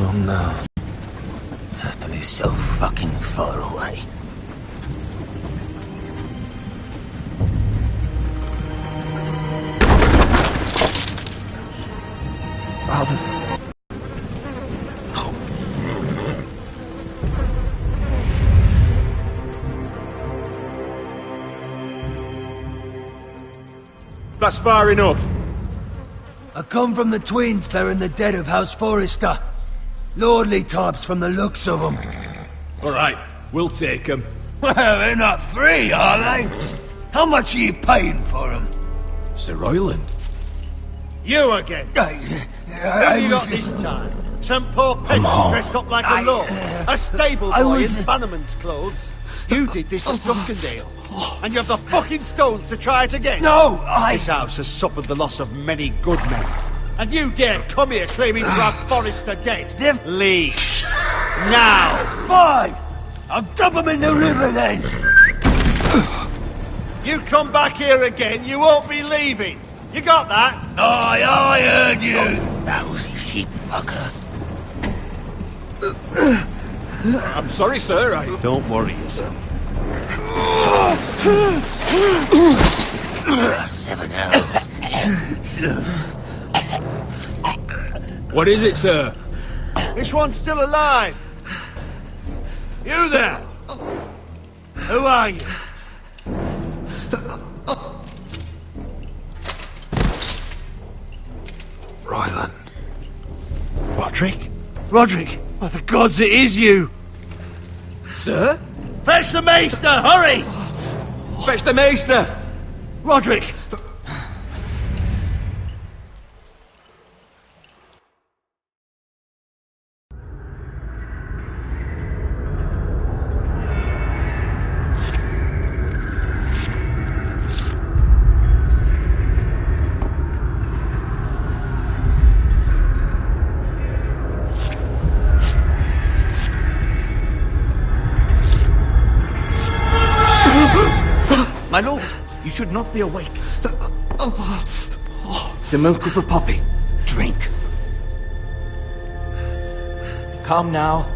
Oh no. Ethel is so fucking far away. Father. That's far enough. I come from the twins bearing the dead of House Forrester. Lordly types from the looks of them. Alright, we'll take them. Well, they're not free, are they? How much are you paying for them? Sir Royland. You again? Who have you got this time? Some poor peasant dressed up like a lord? A stable boy in Bannerman's clothes? You did this at Duskendale. And you have the fucking stones to try it again? No, This house has suffered the loss of many good men. And you dare come here claiming to have Forrester dead? Leave. Now! Fine! I'll dump them in the river then! You come back here again, you won't be leaving. You got that? Aye, I heard you! Lousy sheep fucker. I'm sorry, sir. Don't worry yourself. 7 hours. What is it, sir? This one's still alive. You there? Who are you? Royland. Roderick? Roderick? By the gods, it is you! Sir? Fetch the maester, hurry! Fetch the maester! Roderick! My lord, you should not be awake. The milk of the poppy. Drink. Calm now.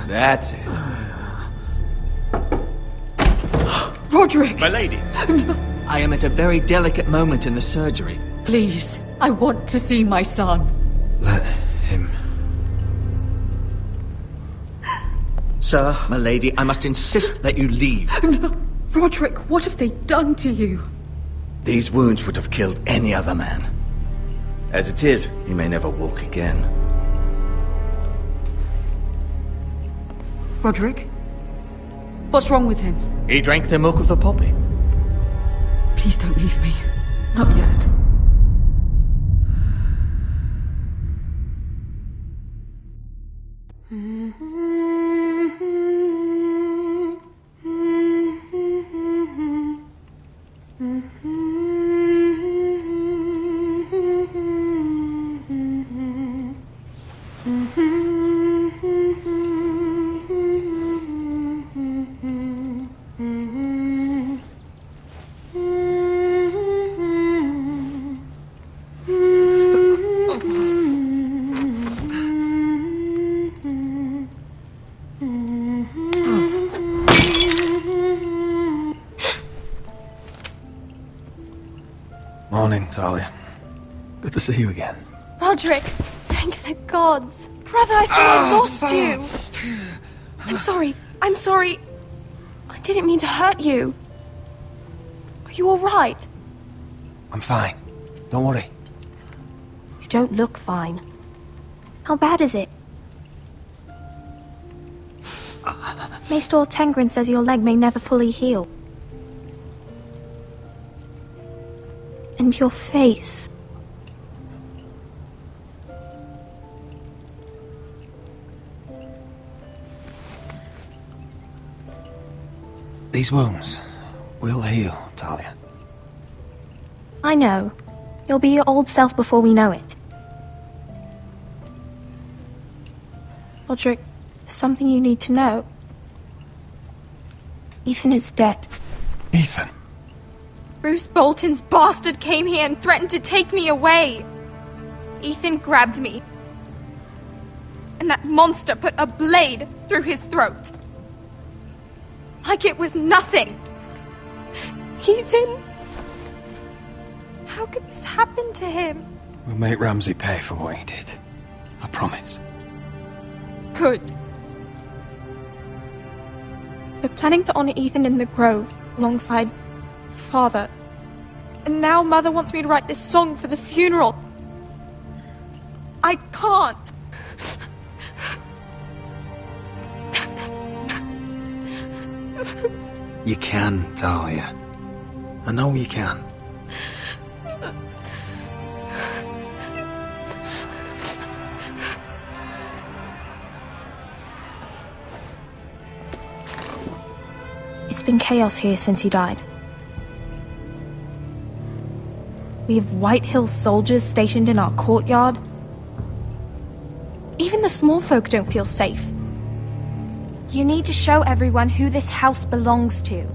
That's it. Roderick! My lady, I am at a very delicate moment in the surgery. Please, I want to see my son. Let him... Sir, my lady, I must insist that you leave. No. Roderick, what have they done to you? These wounds would have killed any other man. As it is, he may never walk again. Roderick? What's wrong with him? He drank the milk of the poppy. Please don't leave me. Not yet. Morning, Talia. Good to see you again. Roderick, thank the gods. Brother, I thought I lost you. I'm sorry. I didn't mean to hurt you. Are you alright? I'm fine. Don't worry. You don't look fine. How bad is it? Maester Tengrin says your leg may never fully heal. And your face. These wounds will heal, Talia. I know. You'll be your old self before we know it. Roderick, there's something you need to know. Ethan is dead. Ethan? Bruce Bolton's bastard came here and threatened to take me away. Ethan grabbed me. And that monster put a blade through his throat. Like it was nothing. Ethan... How could this happen to him? We'll make Ramsey pay for what he did. I promise. Good. We're planning to honor Ethan in the Grove, alongside Father. And now Mother wants me to write this song for the funeral. I can't. You can, Talia. I know you can. It's been chaos here since he died. We have White Hill soldiers stationed in our courtyard. Even the small folk don't feel safe. You need to show everyone who this house belongs to.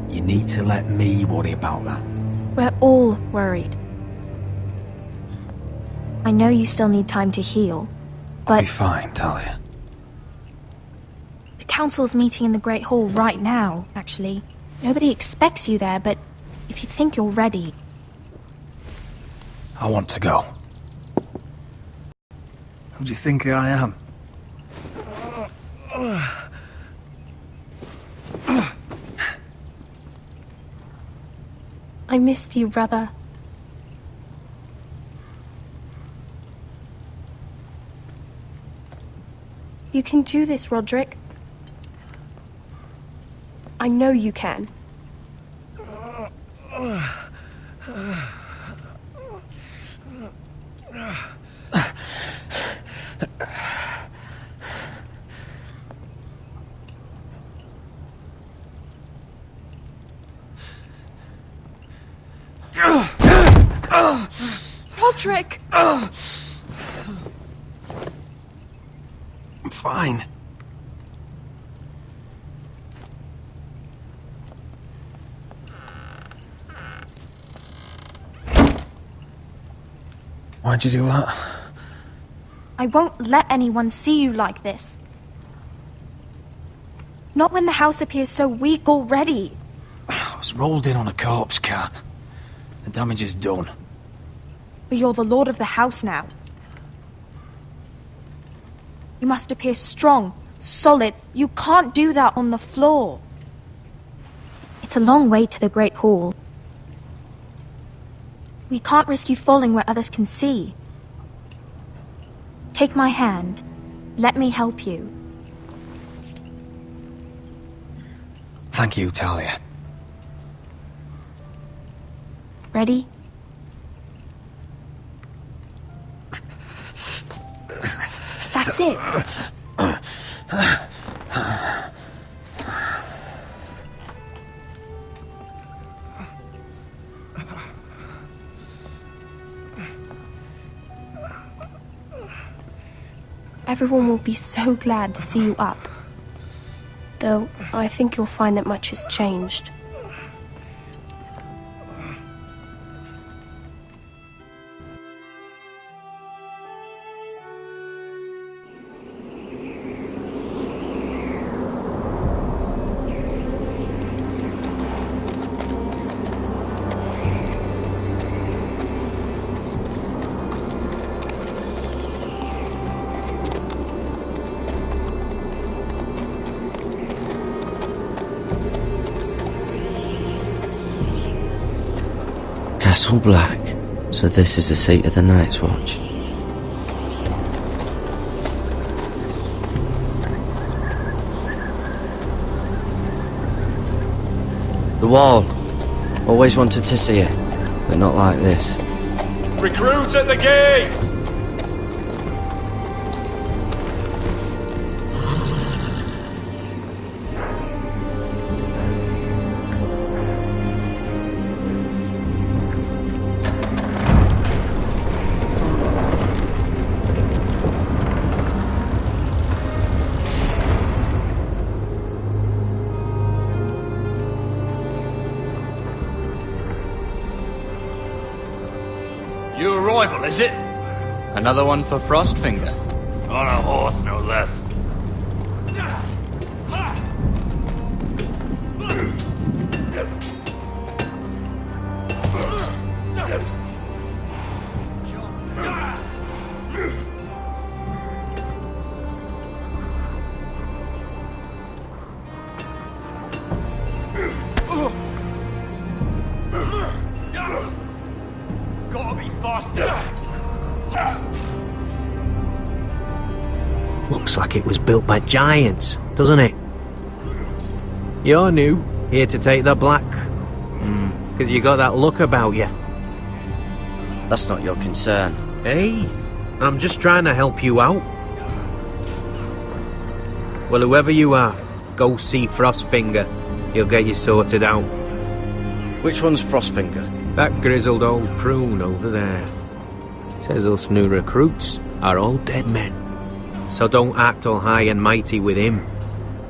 You need to let me worry about that. We're all worried. I know you still need time to heal, I'll but be fine, Talia. the council's meeting in the Great Hall right now, actually. Nobody expects you there, but if you think you're ready... I want to go. Who do you think I am? I missed you, brother. You can do this, Roderick. I know you can. Roderick! I'm fine. Why'd you do that? I won't let anyone see you like this. Not when the house appears so weak already. I was rolled in on a corpse cart. The damage is done. But you're the lord of the house now. You must appear strong, solid. You can't do that on the floor. It's a long way to the Great Hall. We can't risk you falling where others can see. Take my hand. Let me help you. Thank you, Talia. Ready? That's it. Everyone will be so glad to see you up. Though, I think you'll find that much has changed. Castle Black. So this is the seat of the Night's Watch. The wall. Always wanted to see it, but not like this. Recruits at the gate! New arrival, is it? Another one for Frostfinger. On a horse, no less. Gotta be faster. Looks like it was built by giants, doesn't it? You're new, here to take the black. Because you got that look about you. That's not your concern. Hey, I'm just trying to help you out. Well, whoever you are, go see Frostfinger. He'll get you sorted out. Which one's Frostfinger? That grizzled old prune over there. Says us new recruits are all dead men. So don't act all high and mighty with him.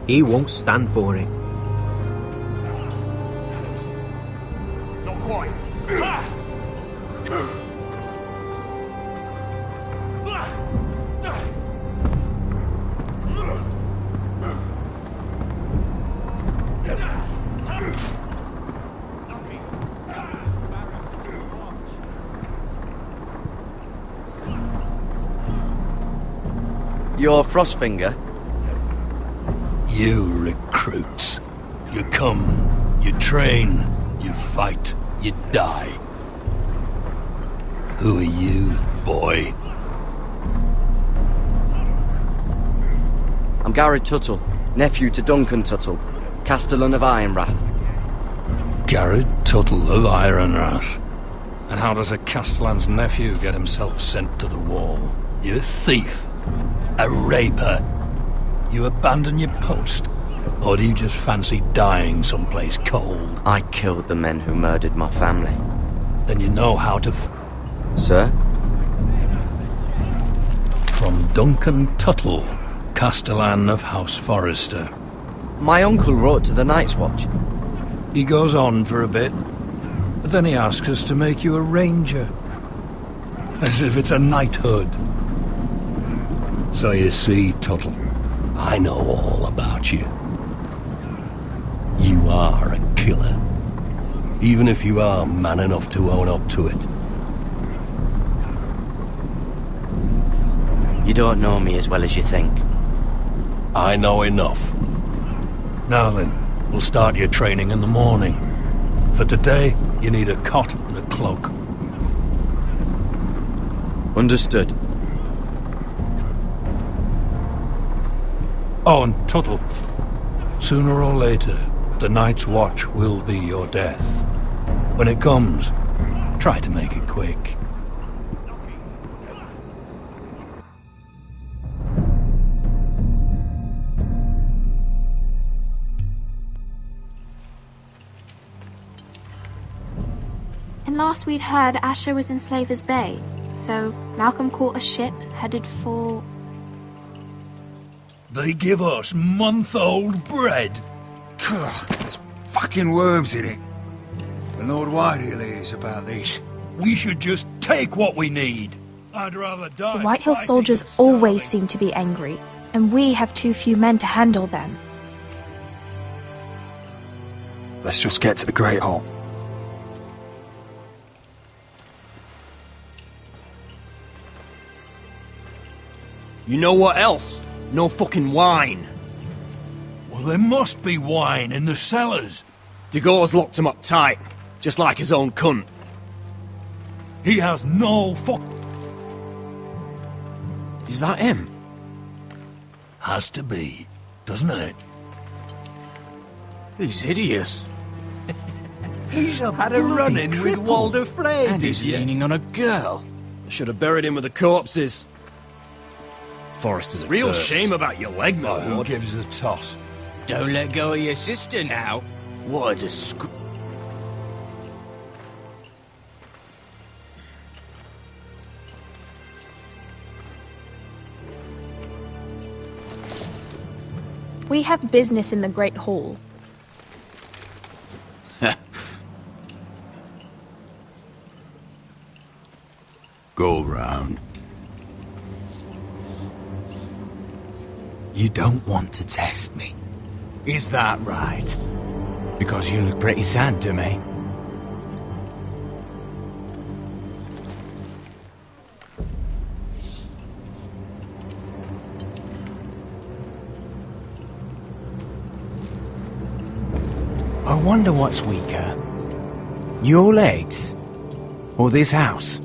He won't stand for it. Not quite. You're Frostfinger? You recruits. You come, you train, you fight, you die. Who are you, boy? I'm Garrett Tuttle, nephew to Duncan Tuttle, Castellan of Ironrath. Garrett Tuttle of Ironrath. And how does a Castellan's nephew get himself sent to the wall? You a thief? A raper? You abandon your post? Or do you just fancy dying someplace cold? I killed the men who murdered my family. Then you know how to Sir? From Duncan Tuttle, Castellan of House Forrester. My uncle wrote to the Night's Watch. He goes on for a bit, but then he asks us to make you a ranger. As if it's a knighthood. So you see, Tuttle, I know all about you. You are a killer. Even if you are man enough to own up to it. You don't know me as well as you think. I know enough. Now then, we'll start your training in the morning. For today, you need a cot and a cloak. Understood. Oh, and Tuttle, sooner or later, the Night's Watch will be your death. When it comes, try to make it quick. And last we'd heard, Asher was in Slaver's Bay, so Malcolm caught a ship headed for... They give us month-old bread. There's fucking worms in it. And Lord Whitehill is about this. We should just take what we need. I'd rather die. The Whitehill soldiers always seem to be angry, and we have too few men to handle them. Let's just get to the Great Hall. You know what else? No fucking wine. Well, there must be wine in the cellars. DeGaute's locked him up tight, just like his own cunt. He has no fuck. Is that him? Has to be, doesn't it? He's hideous. He's Had a run-in with Walder Frey, And he's leaning on a girl. Should have buried him with the corpses. Forrester's a Real cursed. shame about your leg, my Who lord. gives a toss? Don't let go of your sister now. What a disgrace. We have business in the Great Hall. go round. You don't want to test me. Is that right? Because you look pretty sad to me. I wonder what's weaker. Your legs? Or this house?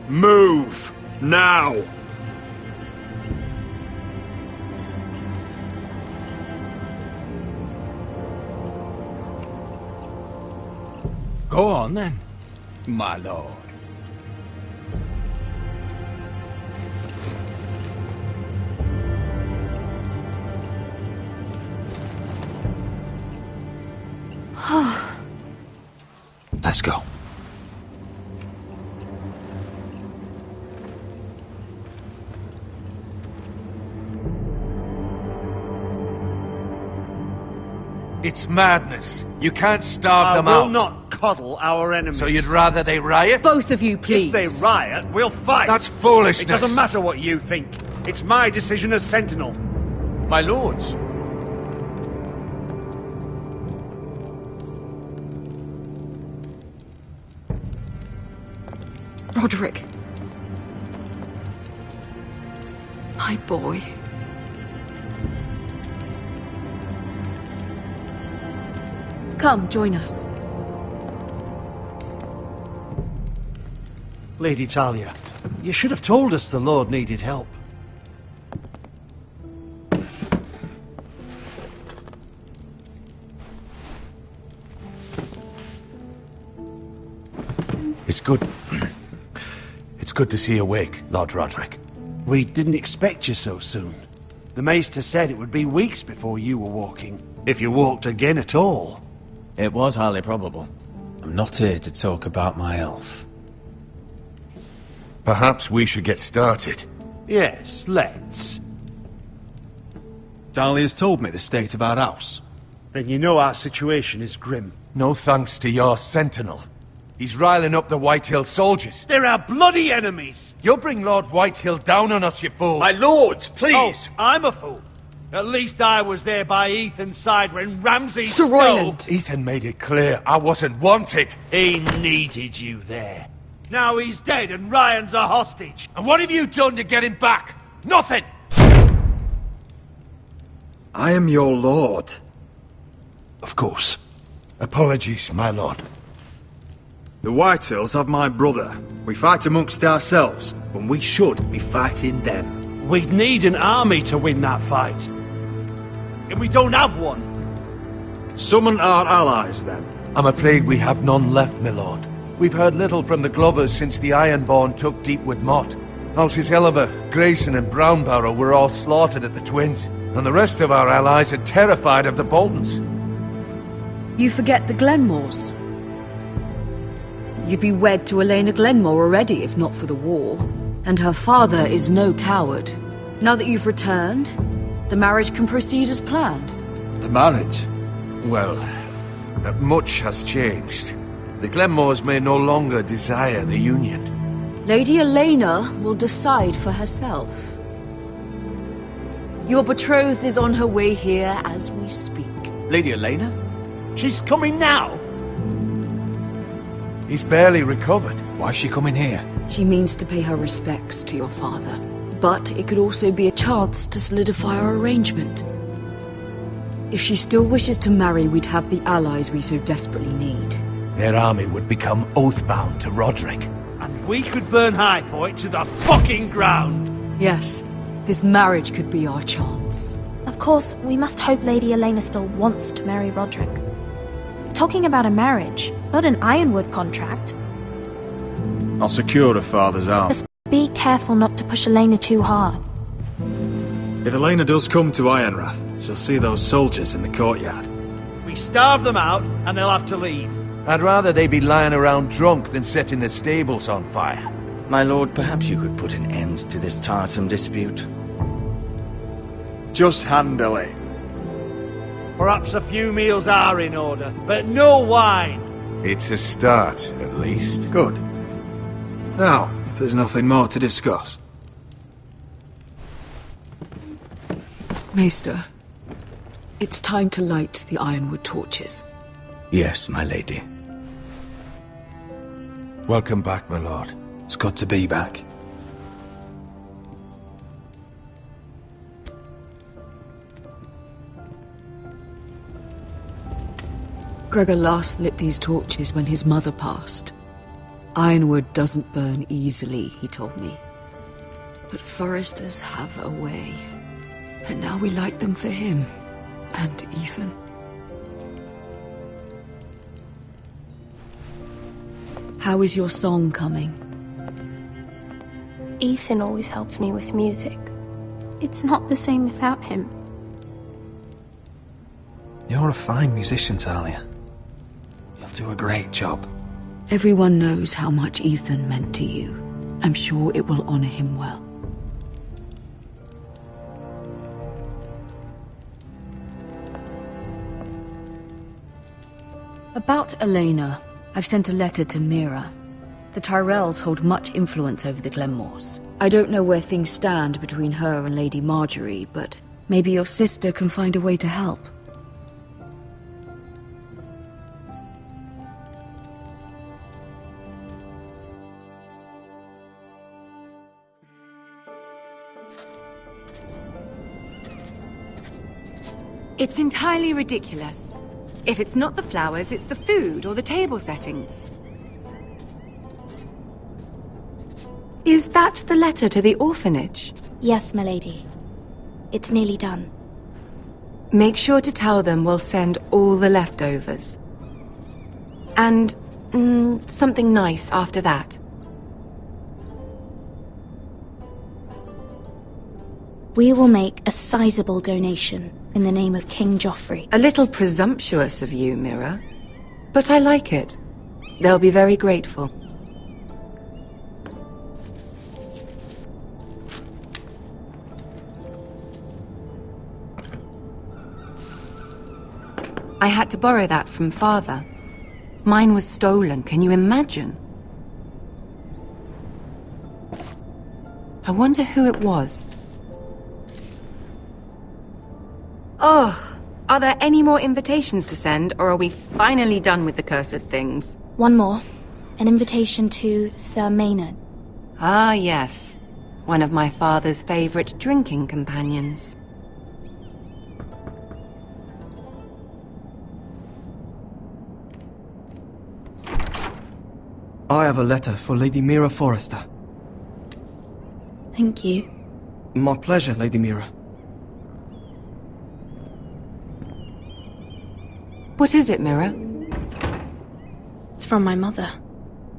Move! Now! Go on then, my lord. Let's go. It's madness. You can't starve them out. I will not coddle our enemies. So you'd rather they riot? Both of you, please. If they riot, we'll fight. That's foolishness. It doesn't matter what you think. It's my decision as Sentinel. My lords. Roderick. My boy. Come, join us. Lady Talia, you should have told us the Lord needed help. It's good. It's good to see you awake, Lord Roderick. We didn't expect you so soon. The Maester said it would be weeks before you were walking, if you walked again at all. It was highly probable. I'm not here to talk about my elf. Perhaps we should get started. Yes, let's. Dahlia's told me the state of our house. Then you know our situation is grim. No thanks to your sentinel. He's riling up the Whitehill soldiers. They're our bloody enemies! You'll bring Lord Whitehill down on us, you fool! My lords, please! Oh, I'm a fool. At least I was there by Ethan's side when Ramsay Sir Royland! Ethan made it clear I wasn't wanted. He needed you there. Now he's dead and Ryan's a hostage. And what have you done to get him back? Nothing! I am your lord. Of course. Apologies, my lord. The Whitehills have my brother. We fight amongst ourselves, when we should be fighting them. We'd need an army to win that fight. And we don't have one. Summon our allies, then. I'm afraid we have none left, my lord. We've heard little from the Glovers since the Ironborn took Deepwood Motte. Houses Helliver, Grayson and Brownbarrow were all slaughtered at the Twins, and the rest of our allies are terrified of the Boltons. You forget the Glenmores. You'd be wed to Elena Glenmore already if not for the war. And her father is no coward. Now that you've returned, the marriage can proceed as planned. The marriage? Well, much has changed. The Glenmores may no longer desire the union. Lady Elena will decide for herself. Your betrothed is on her way here as we speak. Lady Elena? She's coming now! He's barely recovered. Why's she coming here? She means to pay her respects to your father. But it could also be a chance to solidify our arrangement. If she still wishes to marry, we'd have the allies we so desperately need. Their army would become oathbound to Roderick. And we could burn High Point to the fucking ground! Yes, this marriage could be our chance. Of course, we must hope Lady Elena still wants to marry Roderick. Talking about a marriage, not an Ironwood contract. I'll secure her father's arm. Just be careful not to push Elena too hard. If Elena does come to Ironrath, she'll see those soldiers in the courtyard. We starve them out, and they'll have to leave. I'd rather they be lying around drunk than setting the stables on fire. My lord, perhaps you could put an end to this tiresome dispute. Just handily. Perhaps a few meals are in order, but no wine. It's a start, at least. Good. Now, if there's nothing more to discuss. Maester, it's time to light the ironwood torches. Yes, my lady. Welcome back, my lord. It's good to be back. Gregor last lit these torches when his mother passed. Ironwood doesn't burn easily, he told me. But foresters have a way. And now we light them for him. And Ethan. How is your song coming? Ethan always helps me with music. It's not the same without him. You're a fine musician, Talia. You'll do a great job. Everyone knows how much Ethan meant to you. I'm sure it will honor him well. About Elena, I've sent a letter to Mira. The Tyrells hold much influence over the Glenmores. I don't know where things stand between her and Lady Marjorie, but maybe your sister can find a way to help. It's entirely ridiculous. If it's not the flowers, it's the food or the table settings. Is that the letter to the orphanage? Yes, my lady. It's nearly done. Make sure to tell them we'll send all the leftovers. And, something nice after that. We will make a sizable donation in the name of King Joffrey. A little presumptuous of you, Mira. But I like it. They'll be very grateful. I had to borrow that from Father. Mine was stolen, can you imagine? I wonder who it was. Oh, are there any more invitations to send, or are we finally done with the cursed things? One more. An invitation to Sir Maynard. Ah, yes. One of my father's favorite drinking companions. I have a letter for Lady Mira Forrester. Thank you. My pleasure, Lady Mira. What is it, Mira? It's from my mother.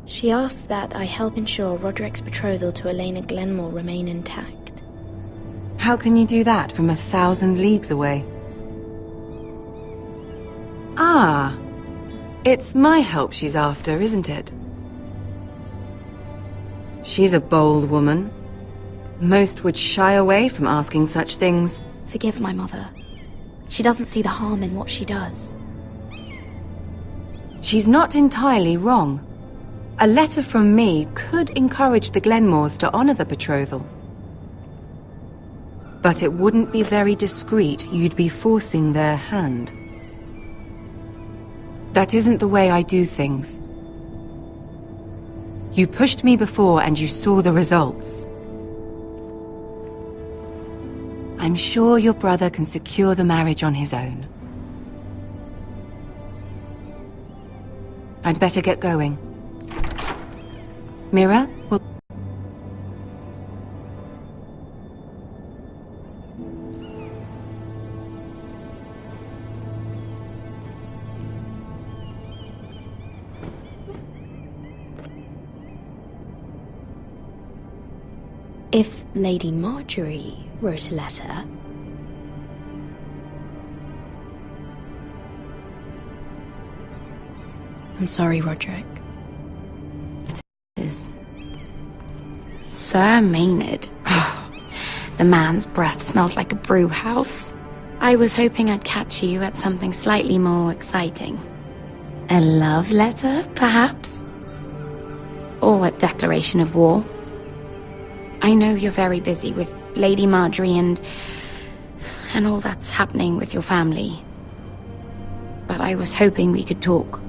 She asks that I help ensure Roderick's betrothal to Elena Glenmore remain intact. How can you do that from 1,000 leagues away? Ah, it's my help she's after, isn't it? She's a bold woman. Most would shy away from asking such things. Forgive my mother. She doesn't see the harm in what she does. She's not entirely wrong. A letter from me could encourage the Glenmores to honor the betrothal. But it wouldn't be very discreet. You'd be forcing their hand. That isn't the way I do things. You pushed me before and you saw the results. I'm sure your brother can secure the marriage on his own. I'd better get going. Mira, will... If Lady Marjorie wrote a letter... I'm sorry, Roderick. It is. Sir Maynard. The man's breath smells like a brew house. I was hoping I'd catch you at something slightly more exciting. A love letter, perhaps? Or a declaration of war? I know you're very busy with Lady Marjorie and all that's happening with your family. But I was hoping we could talk.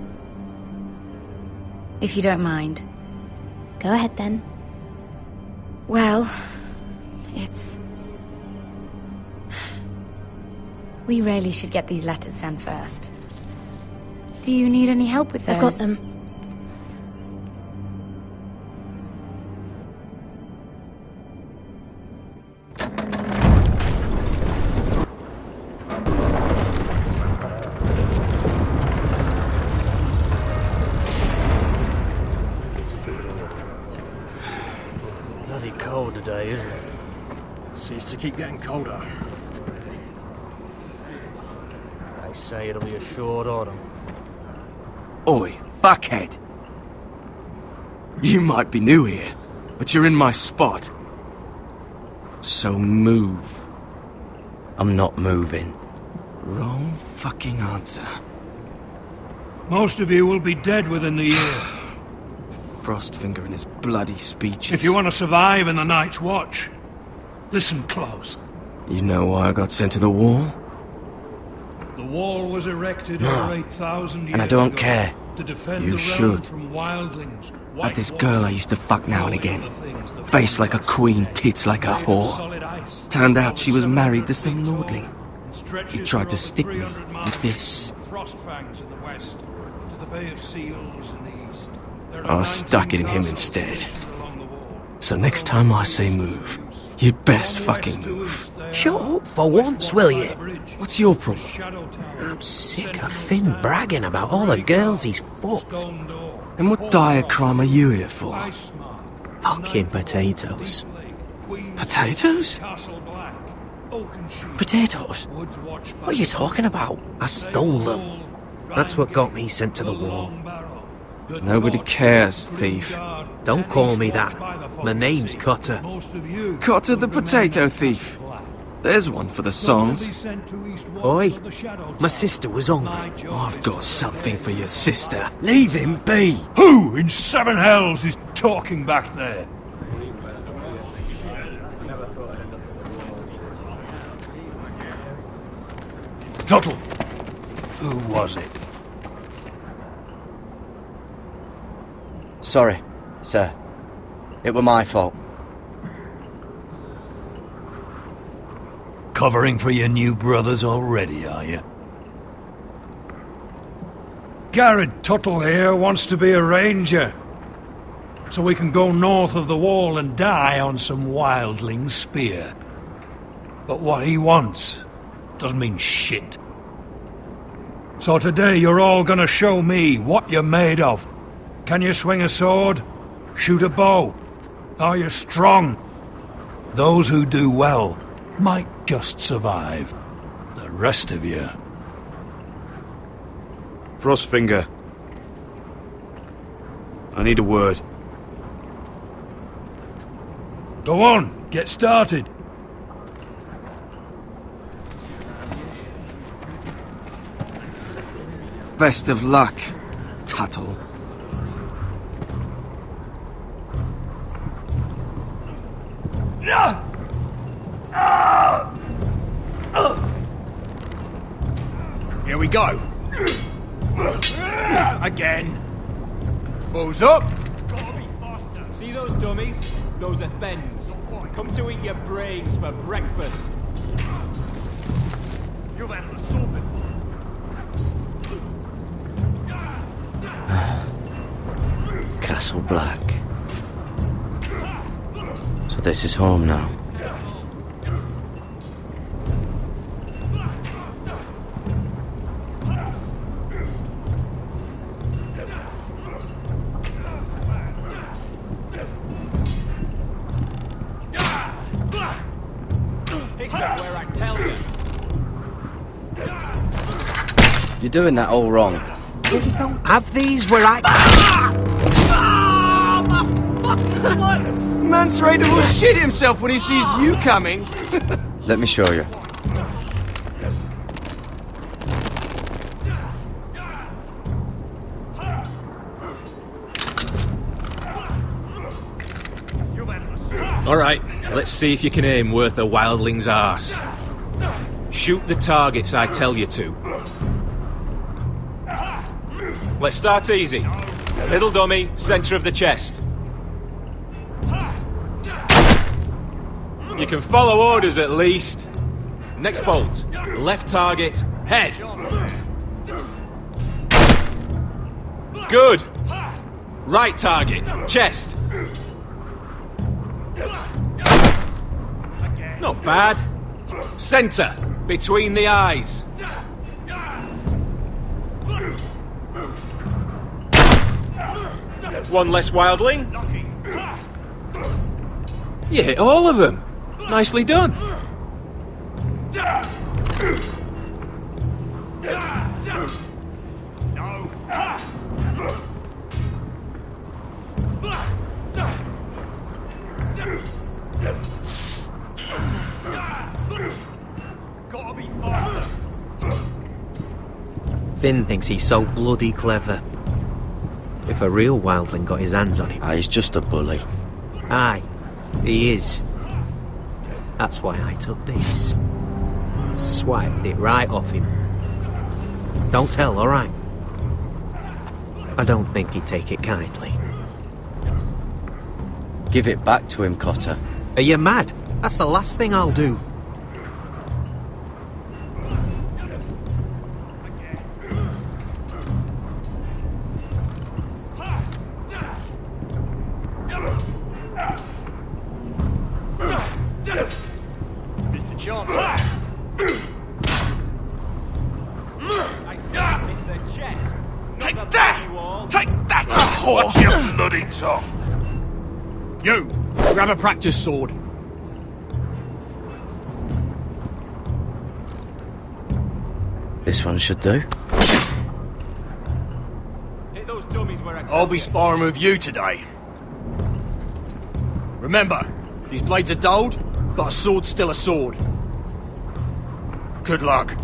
If you don't mind. Go ahead then. Well, it's... We really should get these letters sent first. Do you need any help with those? I've got them. Bloody cold today, isn't it? Seems to keep getting colder. They say it'll be a short autumn. Oi, fuckhead. You might be new here, but you're in my spot. So move. I'm not moving. Wrong fucking answer. Most of you will be dead within the year. Frostfinger and his bloody speeches. If you want to survive in the Night's Watch, listen close. You know why I got sent to the wall? The wall was erected over 8,000 years and I don't ago care. to defend You the should. realm from wildlings. Had this girl I used to fuck now and again. Face like a queen, tits like a whore. Turned out she was married to some lordling. He tried to stick me with this. I stuck it in him instead. So next time I say move, you'd best fucking move. Shut up for once, will you? What's your problem? I'm sick of Finn bragging about all the girls he's fucked. And what dire crime are you here for? Fucking potatoes. Potatoes? Potatoes? What are you talking about? I stole them. That's what got me sent to the wall. Nobody cares, thief. Don't call me that. My name's Cutter. Cutter the potato thief. There's one for the songs. Oi, my sister was hungry. I've got something for your sister. Leave him be. Who in seven hells is talking back there? Tuttle, who was it? Sorry, sir. It were my fault. Covering for your new brothers already, are you? Garrett Tuttle here wants to be a ranger. So we can go north of the wall and die on some wildling spear. But what he wants doesn't mean shit. So today you're all gonna show me what you're made of. Can you swing a sword? Shoot a bow? Are you strong? Those who do well might just survive. The rest of you... Frostfinger. I need a word. Go on, get started. Best of luck, Tuttle. Here we go. Again. Balls up. See those dummies? Those are Fens. Come to eat your brains for breakfast. You've had an assault before. Castle Black. So this is home now. Where I tell you. You're doing that all wrong. Have these where I... Man's ready to shit himself when he sees you coming. Let me show you. Alright, let's see if you can aim worth a wildling's arse. Shoot the targets I tell you to. Let's start easy. Little dummy, centre of the chest. You can follow orders at least. Next bolt. Left target, head. Good. Right target, chest. Not bad. Centre, between the eyes. One less wildling. You hit all of them. Nicely done. Gotta be faster. Finn thinks he's so bloody clever. If a real wildling got his hands on him... He's just a bully. Aye, he is. That's why I took this. Swiped it right off him. Don't tell, alright? I don't think he'd take it kindly. Give it back to him, Cotter. Are you mad? That's the last thing I'll do. Mr. Chancellor. Take that! Take that! Watch your bloody tongue! You! Grab a practice sword. This one should do. Hit those dummies where I'll be sparring with you today. Remember, these blades are dulled, but a sword's still a sword. Good luck.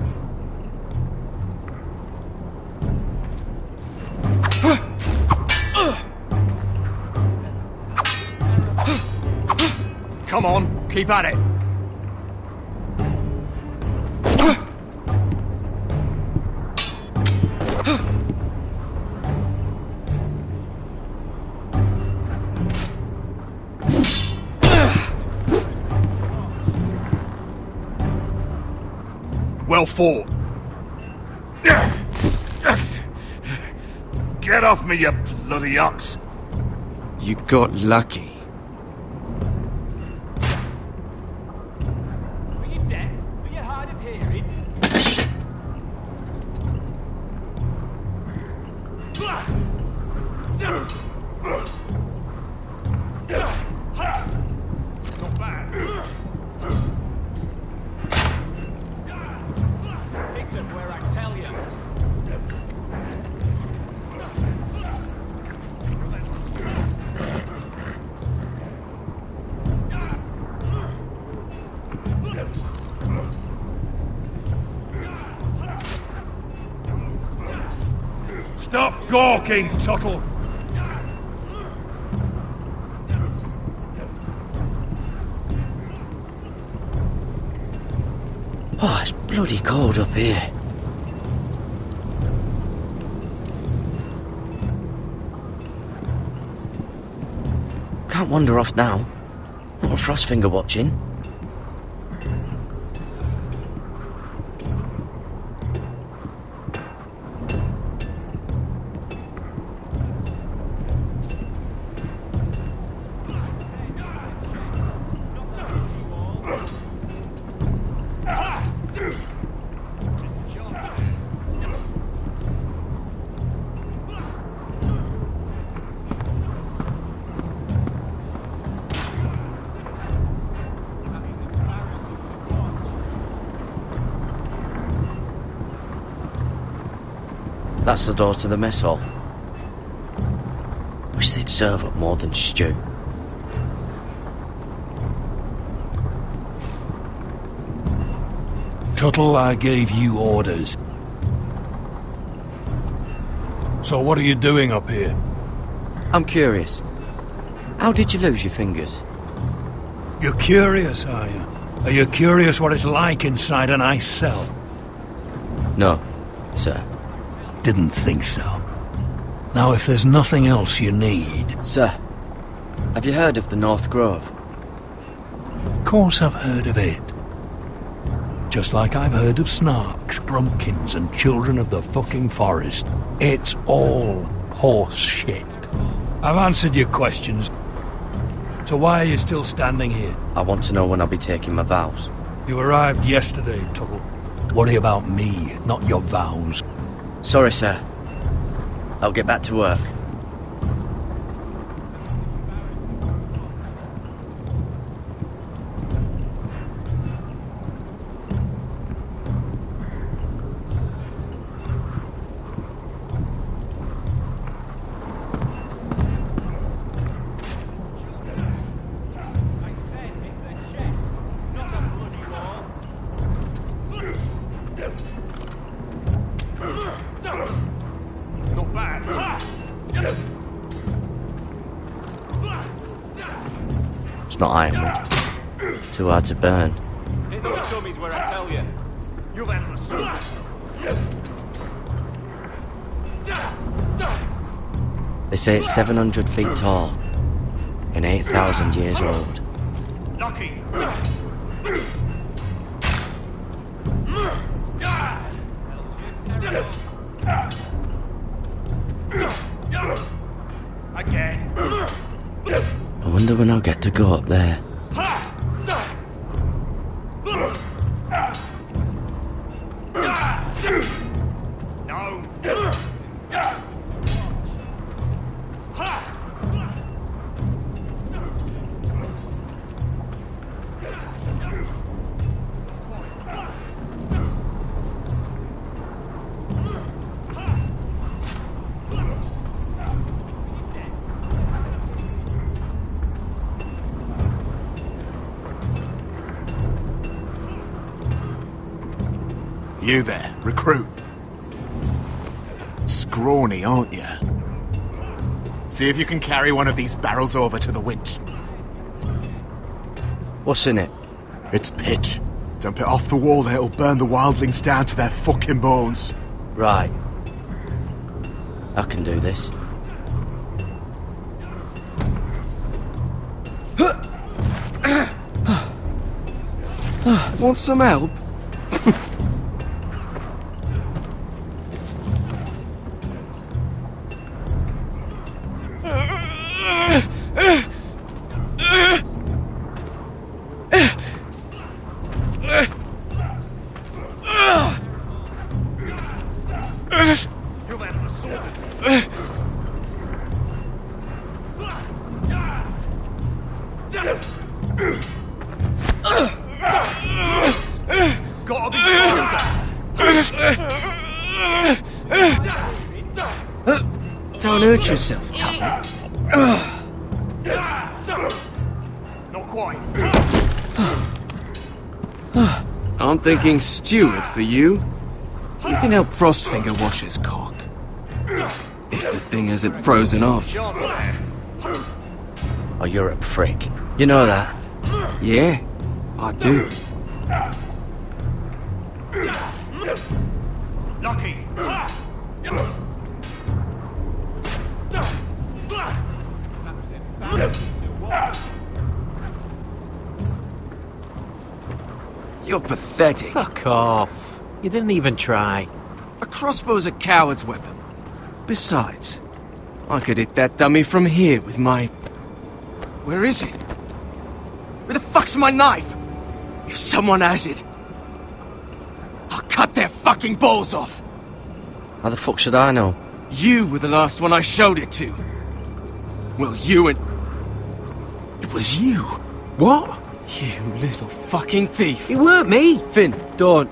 Come on, keep at it. Well fought. Get off me, you bloody ox! You got lucky. Are you deaf? Are you hard of hearing? Not bad. Hit him where I tell you. Stop gawking, Tuttle! Oh, it's bloody cold up here. Can't wander off now. Not with Frostfinger watching. That's the door to the mess hall. Wish they'd serve up more than stew. Tuttle, I gave you orders. So what are you doing up here? I'm curious. How did you lose your fingers? You're curious, are you? Are you curious what it's like inside an ice cell? No, sir. Didn't think so. Now, if there's nothing else you need... Sir, have you heard of the North Grove? Of course I've heard of it. Just like I've heard of Snarks, Grumpkins, and Children of the fucking Forest. It's all horse shit. I've answered your questions. So why are you still standing here? I want to know when I'll be taking my vows. You arrived yesterday, Tuttle. Worry about me, not your vows. Sorry, sir. I'll get back to work. It's not ironwood. Too hard to burn. Hit those dummies where I tell you. You've had a sword. They say it's 700 feet tall and 8,000 years old. Lucky. Again. I wonder when I'll get to go up there. You there, recruit. Scrawny, aren't you? See if you can carry one of these barrels over to the winch. What's in it? It's pitch. Dump it off the wall and it'll burn the wildlings down to their fucking bones. Right. I can do this. Want some help? Gotta be faster. Don't hurt yourself, Tuttle. Not quite. I'm thinking steward for you. You can help Frostfinger wash his cock. If the thing hasn't frozen off. Oh, you're a prick. You know that? Yeah, I do. Lucky. You're pathetic. Fuck off. You didn't even try. A crossbow's a coward's weapon. Besides, I could hit that dummy from here with my... Where is it? Where the fuck's my knife? If someone has it, I'll cut their fucking balls off. How the fuck should I know? You were the last one I showed it to. Well, you and... It was you. What? You little fucking thief. It weren't me. Finn, don't.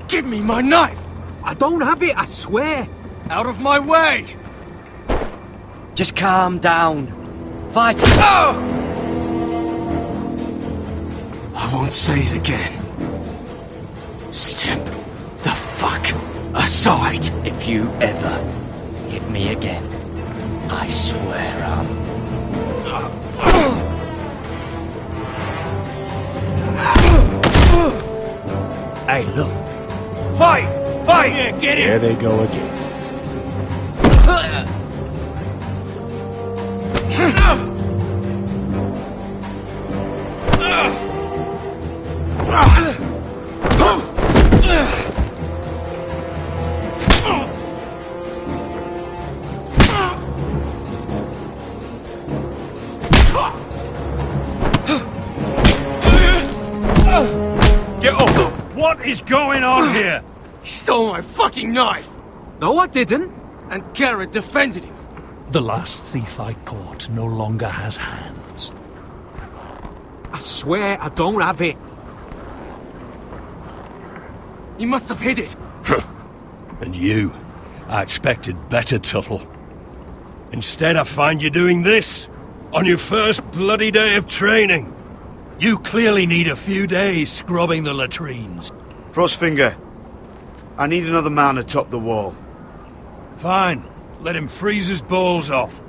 Give me my knife! I don't have it, I swear. Out of my way! Just calm down. Fight. Oh! I won't say it again. Step the fuck aside. If you ever hit me again, I swear I'll... Hey, look. Fight! Fight! Yeah, get There they go again. Get up! What is going on here? He stole my fucking knife! No, I didn't. And Garrett defended him. The last thief I caught no longer has hands. I swear I don't have it. He must have hid it. And you, I expected better, Tuttle. Instead, I find you doing this on your first bloody day of training. You clearly need a few days scrubbing the latrines. Frostfinger, I need another man atop the wall. Fine. Let him freeze his balls off.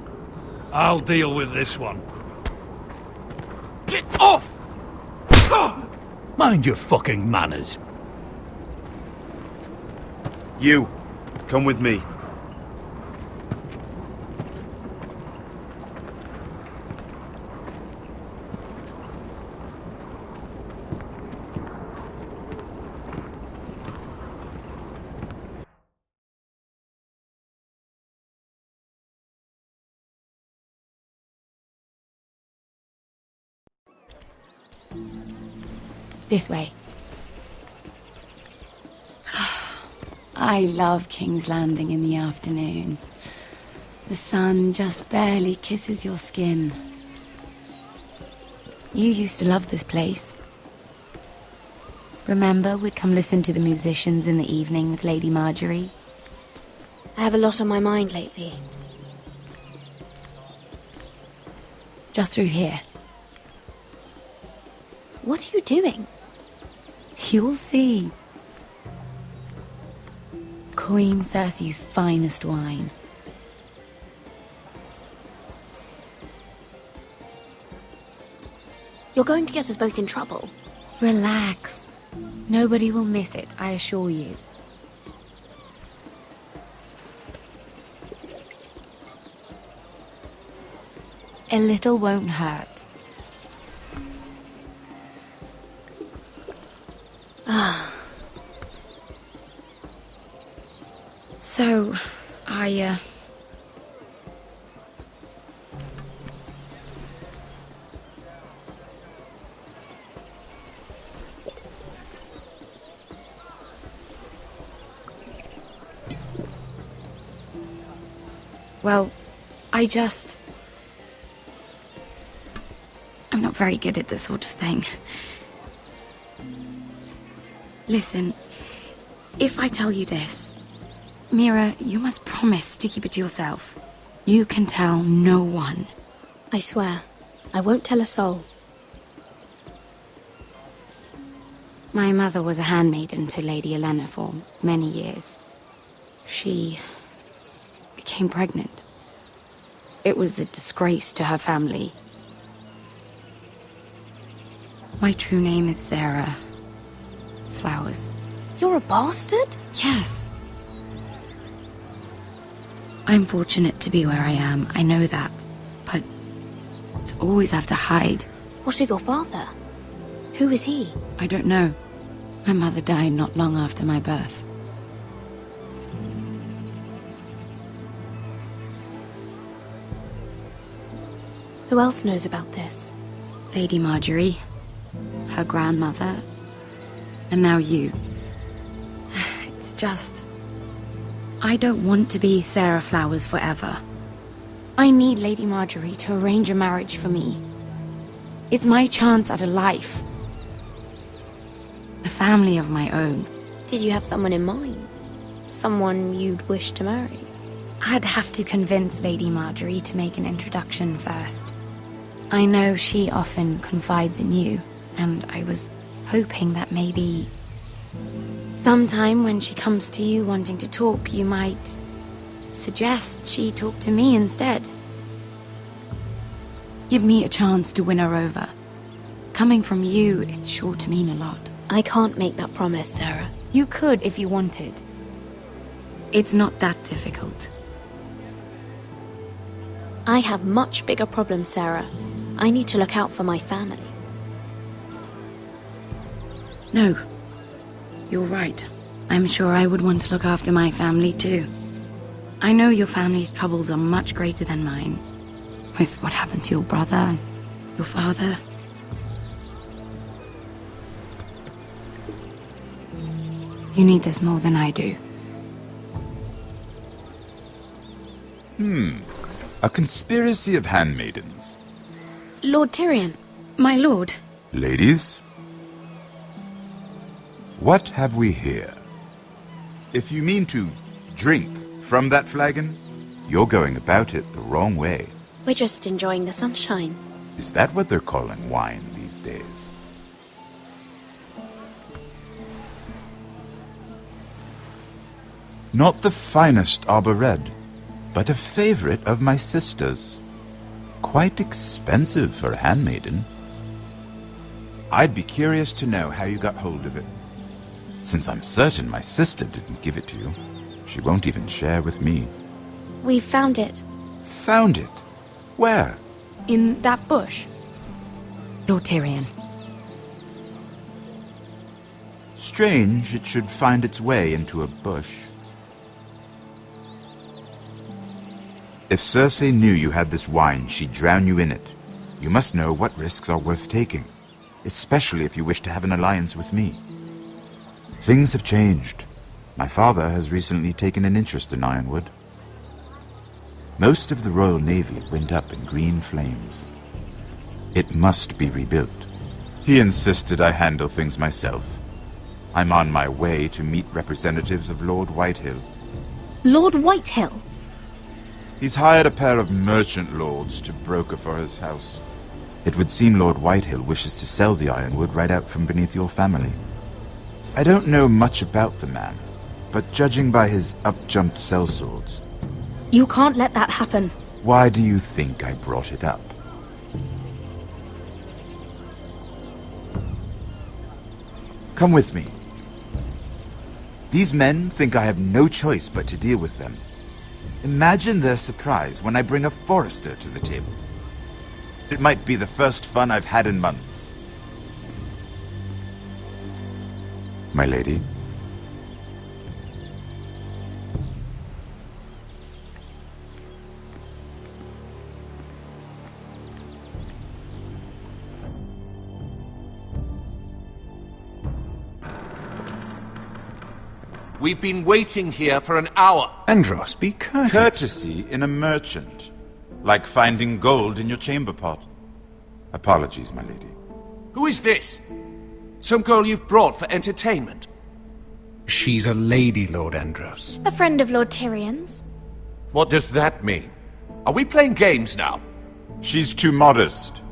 I'll deal with this one. Get off! Mind your fucking manners. You, come with me. This way. I love King's Landing in the afternoon. The sun just barely kisses your skin. You used to love this place. Remember, we'd come listen to the musicians in the evening with Lady Marjorie? I have a lot on my mind lately. Just through here. What are you doing? You'll see. Queen Cersei's finest wine. You're going to get us both in trouble. Relax. Nobody will miss it, I assure you. A little won't hurt. Ah. So, well, I'm not very good at this sort of thing. Listen, if I tell you this, Mira, you must promise to keep it to yourself. You can tell no one. I swear, I won't tell a soul. My mother was a handmaiden to Lady Olenna for many years. She became pregnant. It was a disgrace to her family. My true name is Sarah Flowers. You're a bastard? Yes. I'm fortunate to be where I am, I know that. But to always have to hide. What of your father? Who is he? I don't know. My mother died not long after my birth. Who else knows about this? Lady Marjorie, her grandmother, and now you. It's just... I don't want to be Sarah Flowers forever. I need Lady Marjorie to arrange a marriage for me. It's my chance at a life. A family of my own. Did you have someone in mind? Someone you'd wish to marry? I'd have to convince Lady Marjorie to make an introduction first. I know she often confides in you, and I was hoping that maybe... sometime when she comes to you wanting to talk, you might suggest she talk to me instead. Give me a chance to win her over. Coming from you, it's sure to mean a lot. I can't make that promise, Sarah. You could if you wanted. It's not that difficult. I have much bigger problems, Sarah. I need to look out for my family. No. You're right. I'm sure I would want to look after my family too. I know your family's troubles are much greater than mine. With what happened to your brother and your father. You need this more than I do. A conspiracy of handmaidens. Lord Tyrion. My lord. Ladies, what have we here? If you mean to drink from that flagon, you're going about it the wrong way. We're just enjoying the sunshine. Is that what they're calling wine these days? Not the finest arbor red, but a favorite of my sister's. Quite expensive for a handmaiden. I'd be curious to know how you got hold of it. Since I'm certain my sister didn't give it to you, she won't even share with me. We found it. Found it? Where? In that bush. Lord Tyrion. Strange it should find its way into a bush. If Cersei knew you had this wine, she'd drown you in it. You must know what risks are worth taking, especially if you wish to have an alliance with me. Things have changed. My father has recently taken an interest in Ironwood. Most of the Royal Navy went up in green flames. It must be rebuilt. He insisted I handle things myself. I'm on my way to meet representatives of Lord Whitehill. Lord Whitehill? He's hired a pair of merchant lords to broker for his house. It would seem Lord Whitehill wishes to sell the Ironwood right out from beneath your family. I don't know much about the man, but judging by his up-jumped sellswords... You can't let that happen. Why do you think I brought it up? Come with me. These men think I have no choice but to deal with them. Imagine their surprise when I bring a forester to the table. It might be the first fun I've had in months. My lady. We've been waiting here for an hour. Andros, be courteous. Courtesy in a merchant. Like finding gold in your chamber pot. Apologies, my lady. Who is this? Some girl you've brought for entertainment? She's a lady, Lord Andros. A friend of Lord Tyrion's. What does that mean? Are we playing games now? She's too modest.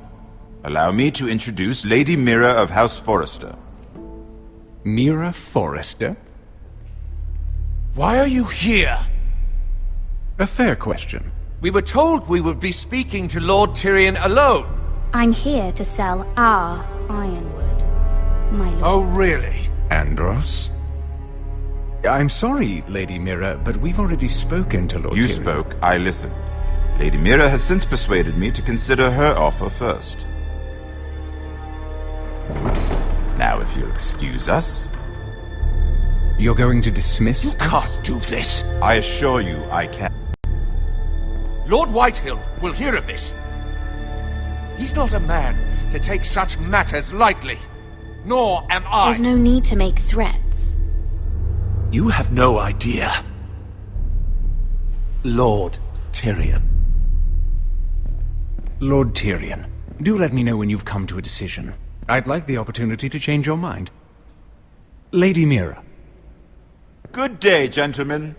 Allow me to introduce Lady Mira of House Forrester. Mira Forrester? Why are you here? A fair question. We were told we would be speaking to Lord Tyrion alone. I'm here to sell our Ironwood, my lord. Oh, really? Andros? I'm sorry, Lady Mira, but we've already spoken to Lord Tyrion. You spoke, I listened. Lady Mira has since persuaded me to consider her offer first. Now, if you'll excuse us... You're going to dismiss You can't do this. I assure you I can. Lord Whitehill will hear of this. He's not a man to take such matters lightly. Nor am I. There's no need to make threats. You have no idea. Lord Tyrion. Lord Tyrion, do let me know when you've come to a decision. I'd like the opportunity to change your mind. Lady Mira. Good day, gentlemen.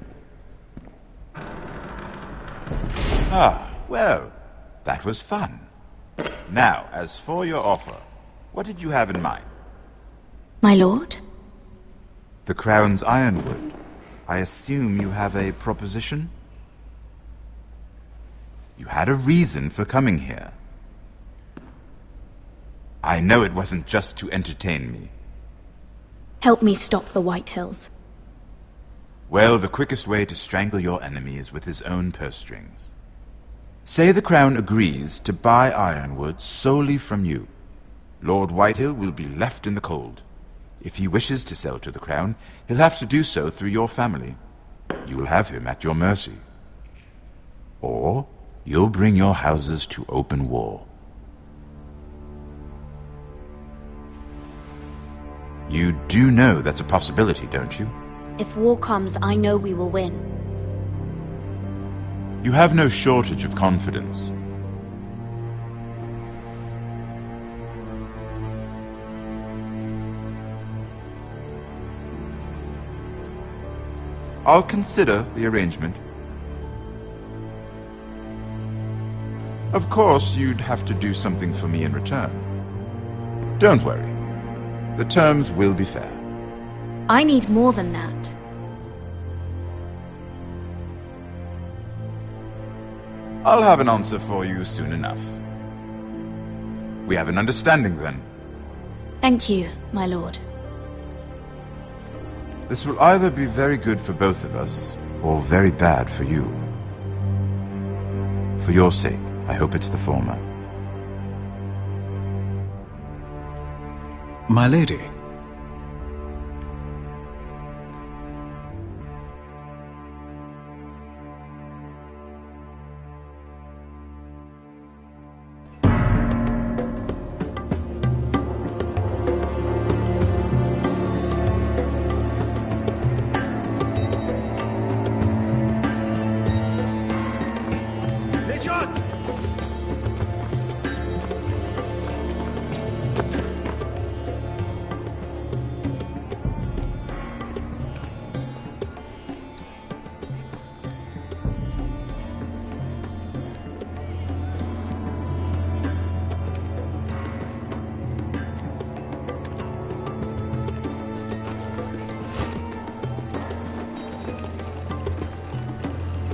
Ah, well, that was fun. Now, as for your offer, what did you have in mind? My lord? The Crown's Ironwood. I assume you have a proposition? You had a reason for coming here. I know it wasn't just to entertain me. Help me stop the White Hills. Well, the quickest way to strangle your enemy is with his own purse strings. Say the Crown agrees to buy Ironwood solely from you. Lord Whitehill will be left in the cold. If he wishes to sell to the Crown, he'll have to do so through your family. You will have him at your mercy. Or you'll bring your houses to open war. You do know that's a possibility, don't you? If war comes, I know we will win. You have no shortage of confidence. I'll consider the arrangement. Of course, you'd have to do something for me in return. Don't worry. The terms will be fair. I need more than that. I'll have an answer for you soon enough. We have an understanding then. Thank you, my lord. This will either be very good for both of us, or very bad for you. For your sake, I hope it's the former. My lady.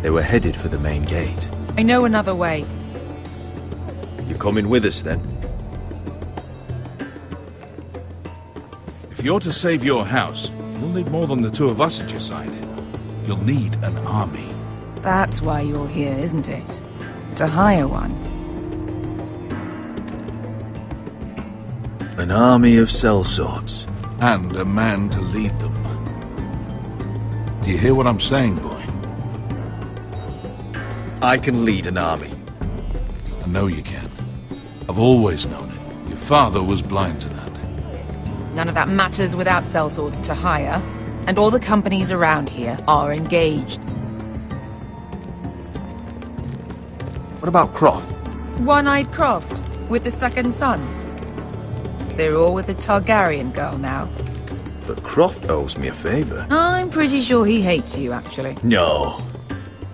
They were headed for the main gate. I know another way. You coming with us, then? If you're to save your house, you'll need more than the two of us at your side. You'll need an army. That's why you're here, isn't it? To hire one. An army of sellswords. And a man to lead them. Do you hear what I'm saying, boy? I can lead an army. I know you can. I've always known it. Your father was blind to that. None of that matters without sellswords to hire, and all the companies around here are engaged. What about Croft? One-Eyed Croft, with the second sons. They're all with the Targaryen girl now. But Croft owes me a favour. I'm pretty sure he hates you, actually. No.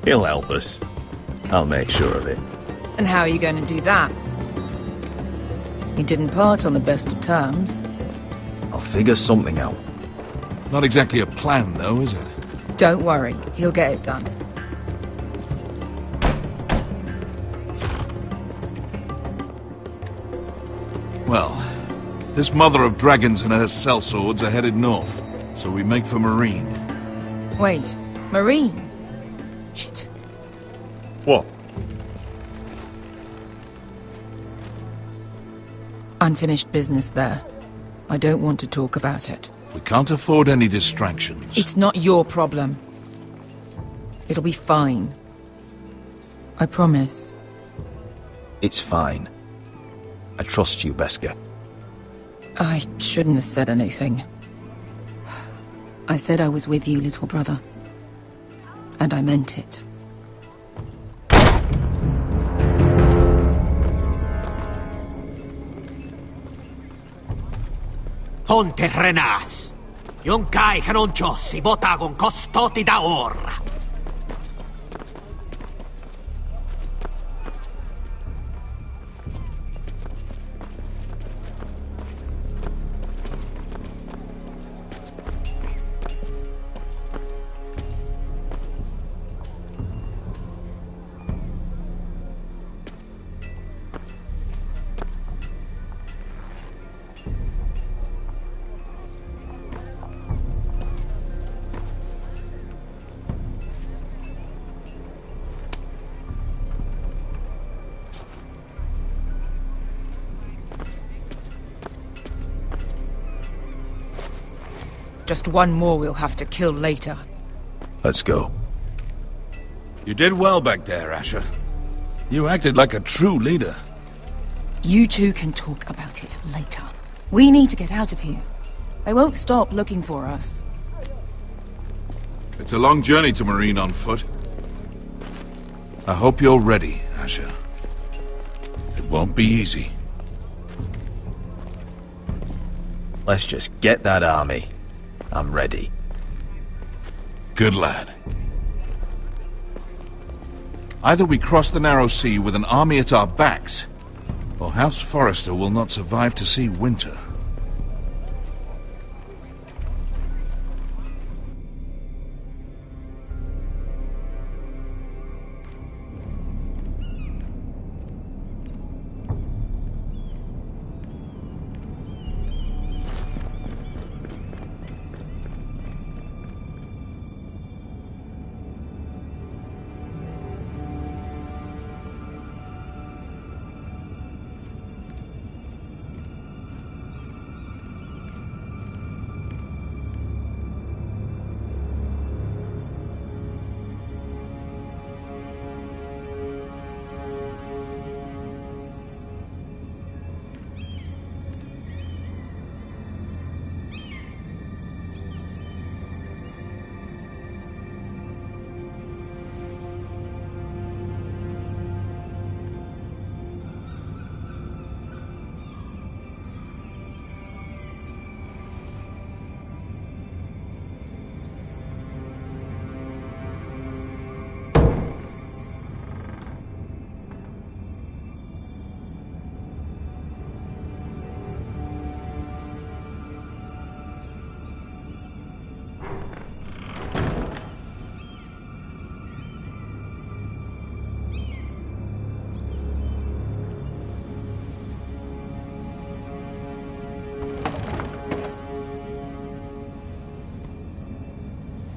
He'll help us. I'll make sure of it. And how are you going to do that? He didn't part on the best of terms. I'll figure something out. Not exactly a plan, though, is it? Don't worry, he'll get it done. Well, this mother of dragons and her sellswords are headed north, so we make for Marine. Wait, Marine? Shit. What? Unfinished business there. I don't want to talk about it. We can't afford any distractions. It's not your problem. It'll be fine. I promise. It's fine. I trust you, Beskha. I shouldn't have said anything. I said I was with you, little brother. And I meant it. Ponte Renas. Yung kai kanoncho si botagon kostoti da or. just one more we'll have to kill later. Let's go. You did well back there, Asher. You acted like a true leader. You two can talk about it later. We need to get out of here. They won't stop looking for us. It's a long journey to Marine on foot. I hope you're ready, Asher. It won't be easy. Let's just get that army. I'm ready. Good lad. Either we cross the narrow sea with an army at our backs, or House Forrester will not survive to see winter.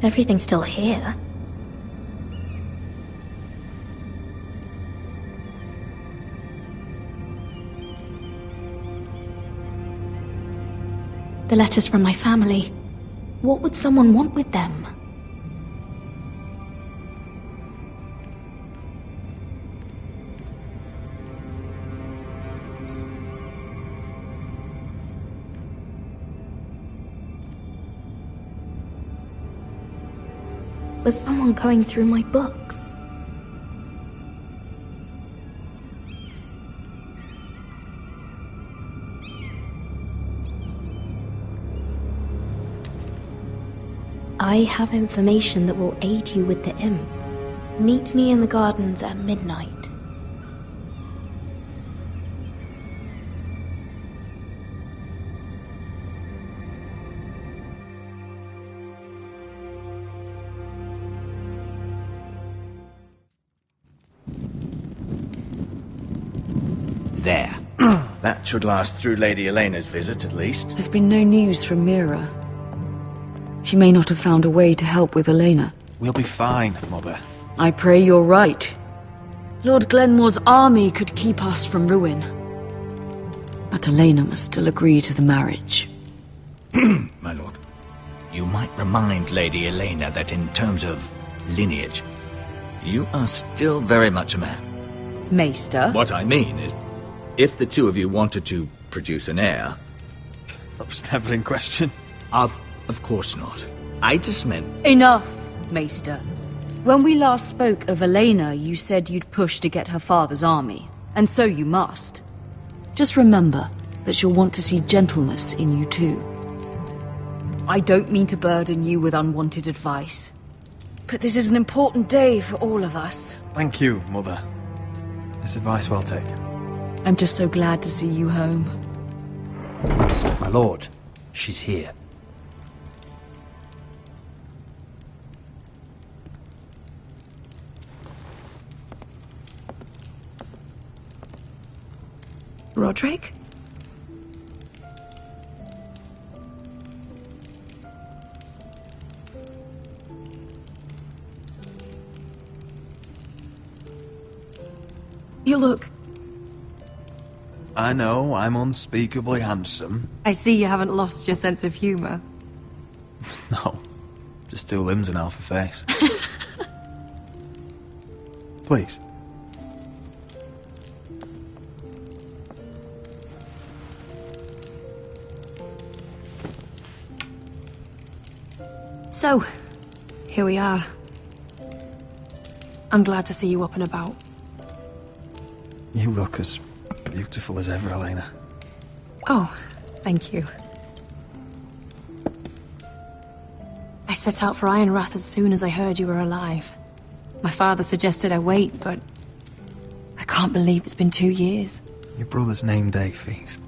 Everything's still here. The letters from my family. What would someone want with them? Was someone going through my books? I have information that will aid you with the imp. Meet me in the gardens at midnight. There. That should last through Lady Elena's visit, at least. There's been no news from Mira. She may not have found a way to help with Elena. We'll be fine, Mother. I pray you're right. Lord Glenmore's army could keep us from ruin. But Elena must still agree to the marriage. My lord. You might remind Lady Elena that in terms of lineage, you are still very much a man. Maester? What I mean is, if the two of you wanted to produce an heir... That was never in question. Of course not. I just meant... Enough, Maester. When we last spoke of Elena, you said you'd push to get her father's army. And so you must. Just remember that she'll want to see gentleness in you too. I don't mean to burden you with unwanted advice. But this is an important day for all of us. Thank you, Mother. This advice well taken. I'm just so glad to see you home. My lord, she's here. Roderick? You look... I know I'm unspeakably handsome. I see you haven't lost your sense of humor. 2 limbs and half a face. Please. So, here we are. I'm glad to see you up and about. You look as beautiful as ever, Elena. Oh, thank you. I set out for Ironrath as soon as I heard you were alive. My father suggested I wait, but I can't believe it's been 2 years. Your brother's name day feast.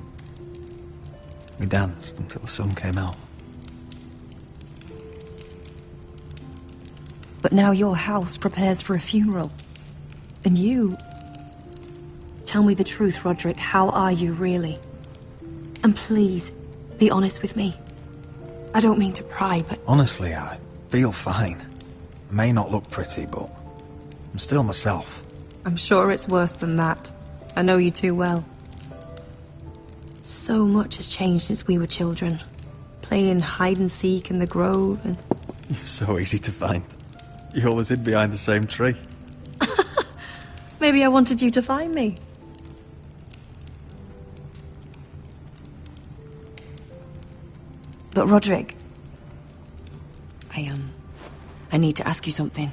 We danced until the sun came out. But now your house prepares for a funeral. And you... Tell me the truth, Roderick. How are you, really? And please, be honest with me. I don't mean to pry, but... Honestly, I feel fine. I may not look pretty, but I'm still myself. I'm sure it's worse than that. I know you too well. So much has changed since we were children. Playing hide-and-seek in the grove and... You're so easy to find. You always hid behind the same tree. Maybe I wanted you to find me. But Roderick... I need to ask you something.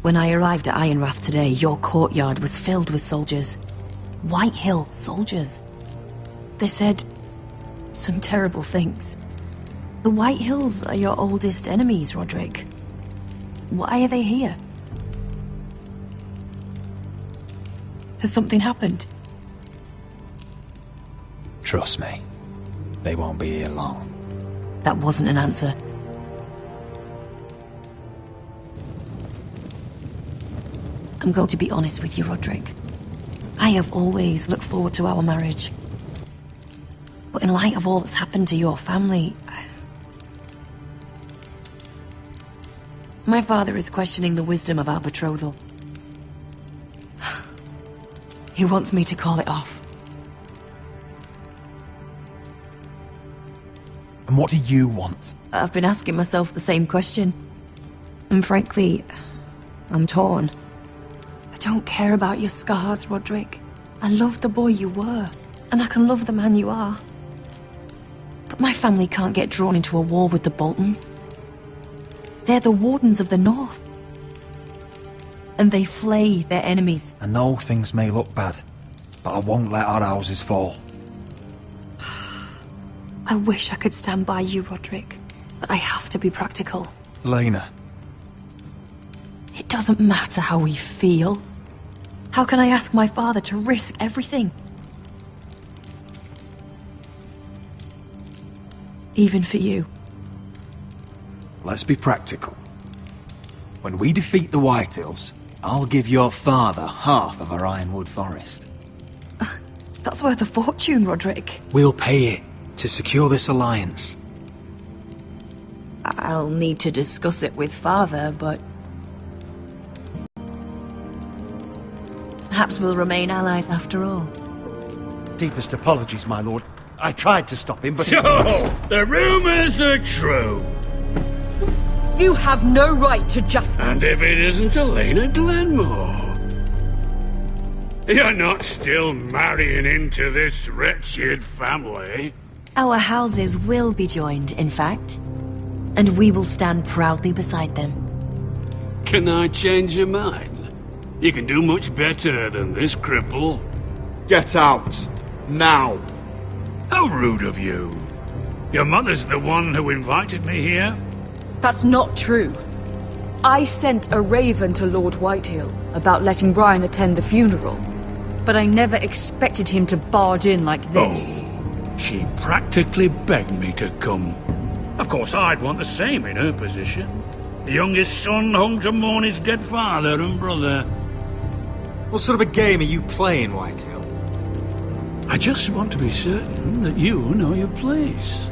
When I arrived at Ironrath today, your courtyard was filled with soldiers. White Hill soldiers. They said some terrible things. The White Hills are your oldest enemies, Roderick. Why are they here? Has something happened? Trust me, they won't be here long. That wasn't an answer. I'm going to be honest with you, Roderick. I have always looked forward to our marriage. But in light of all that's happened to your family... My father is questioning the wisdom of our betrothal. He wants me to call it off. And what do you want? I've been asking myself the same question. And frankly, I'm torn. I don't care about your scars, Roderick. I love the boy you were, and I can love the man you are. But my family can't get drawn into a war with the Boltons. They're the Wardens of the North. And they flay their enemies. I know things may look bad, but I won't let our houses fall. I wish I could stand by you, Roderick, but I have to be practical. Elena. It doesn't matter how we feel. How can I ask my father to risk everything? Even for you. Let's be practical. When we defeat the White Hills, I'll give your father half of our Ironwood Forest. That's worth a fortune, Roderick. We'll pay it to secure this alliance. I'll need to discuss it with father, but... Perhaps we'll remain allies after all. Deepest apologies, my lord. I tried to stop him, but... So, the rumors are true. You have no right to just... And if it isn't Elena Glenmore? You're not still marrying into this wretched family? Our houses will be joined, in fact. And we will stand proudly beside them. Can I change your mind? You can do much better than this cripple. Get out. Now. How rude of you. Your mother's the one who invited me here? That's not true. I sent a raven to Lord Whitehill about letting Brian attend the funeral. But I never expected him to barge in like this. Oh, she practically begged me to come. Of course, I'd want the same in her position. The youngest son home to mourn his dead father and brother. What sort of a game are you playing, Whitehill? I just want to be certain that you know your place.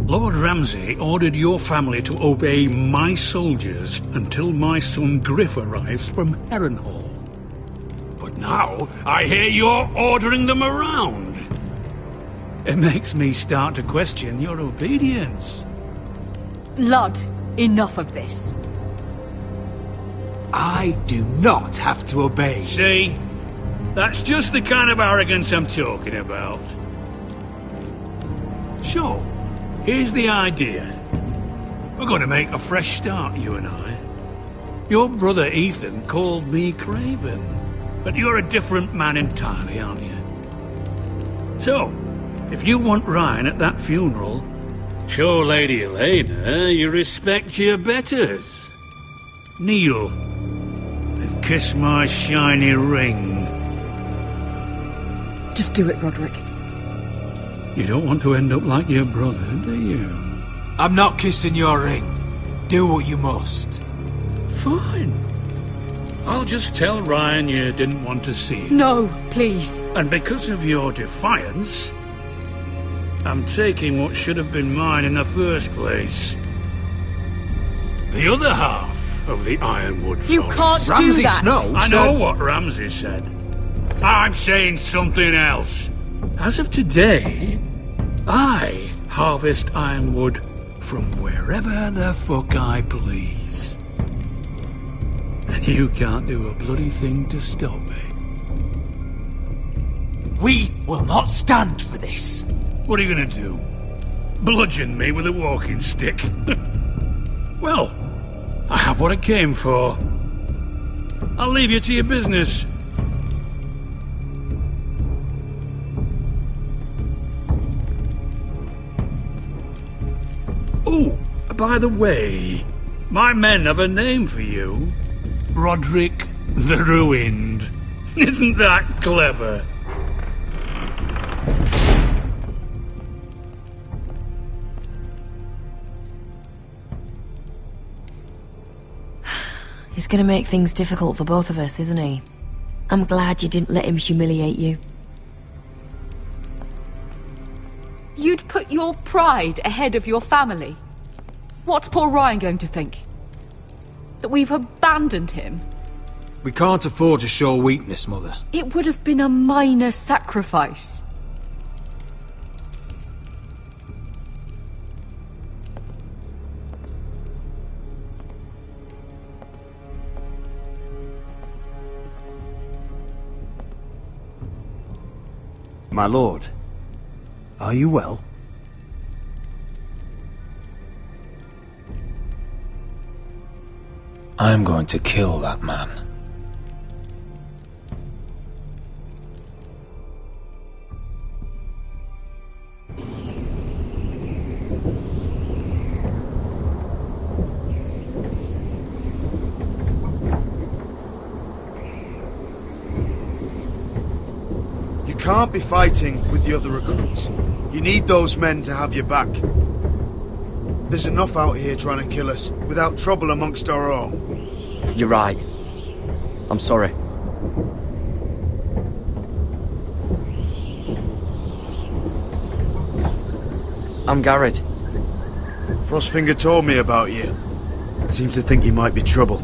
Lord Ramsay ordered your family to obey my soldiers until my son Griff arrives from Harrenhal. But now I hear you're ordering them around. It makes me start to question your obedience. Lud, Enough of this. I do not have to obey. See? That's just the kind of arrogance I'm talking about. So, here's the idea. We're going to make a fresh start, you and I. Your brother Ethan called me Craven, but you're a different man entirely, aren't you? So, if you want Ryan at that funeral, show Lady Elena you respect your betters. Kneel and kiss my shiny ring. Just do it, Roderick. You don't want to end up like your brother, do you? I'm not kissing your ring. Do what you must. Fine. I'll just tell Ryan you didn't want to see him. No, please. And because of your defiance, I'm taking what should have been mine in the first place. The other half of the Ironwood Forest. You can't do Ramsay that! Snow I said... know what Ramsay said. I'm saying something else. As of today, I harvest ironwood from wherever the fuck I please. And you can't do a bloody thing to stop me. We will not stand for this. What are you gonna do? Bludgeon me with a walking stick? Well, I have what I came for. I'll leave you to your business. Oh, by the way, my men have a name for you. Roderick the Ruined. Isn't that clever? He's gonna make things difficult for both of us, isn't he? I'm glad you didn't let him humiliate you. You'd put your pride ahead of your family. What's poor Ryan going to think? That we've abandoned him? We can't afford to show weakness, Mother. It would have been a minor sacrifice. My lord, are you well? I'm going to kill that man. You can't be fighting with the other recruits. You need those men to have your back. There's enough out here trying to kill us, without trouble amongst our own. You're right. I'm sorry. I'm Garrett. Frostfinger told me about you. Seems to think you might be trouble.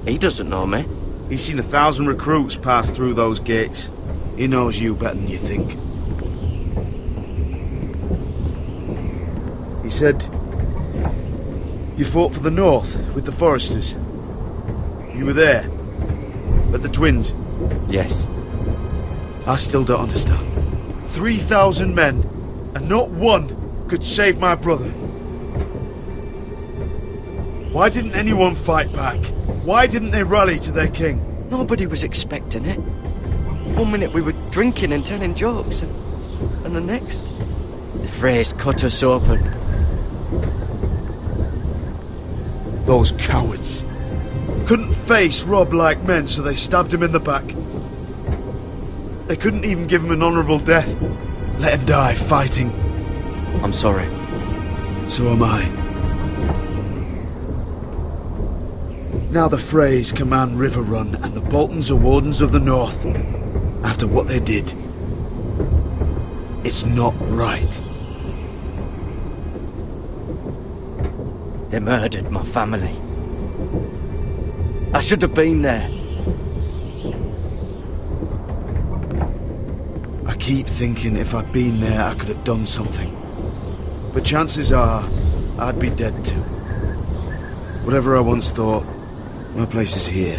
He doesn't know me. He's seen 1,000 recruits pass through those gates. He knows you better than you think. He said you fought for the North with the Foresters. You were there, at the Twins. Yes. I still don't understand. 3,000 men, and not one could save my brother. Why didn't anyone fight back? Why didn't they rally to their king? Nobody was expecting it. One minute we were drinking and telling jokes, and the next, the phrase cut us open. Those cowards. Couldn't face Rob like men, so they stabbed him in the back. They couldn't even give him an honourable death. Let him die fighting. I'm sorry. So am I. Now the Freys command River Run, and the Boltons are Wardens of the North. After what they did. It's not right. They murdered my family. I should have been there. I keep thinking if I'd been there, I could have done something. But chances are, I'd be dead too. Whatever I once thought, my place is here.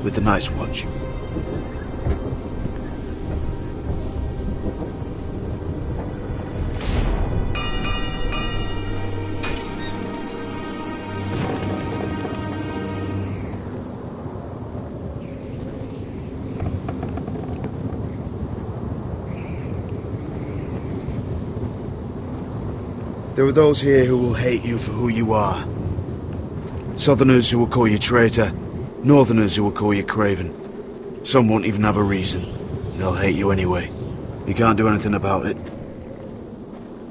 With the Night's Watch. There are those here who will hate you for who you are. Southerners who will call you traitor, Northerners who will call you craven. Some won't even have a reason. They'll hate you anyway. You can't do anything about it.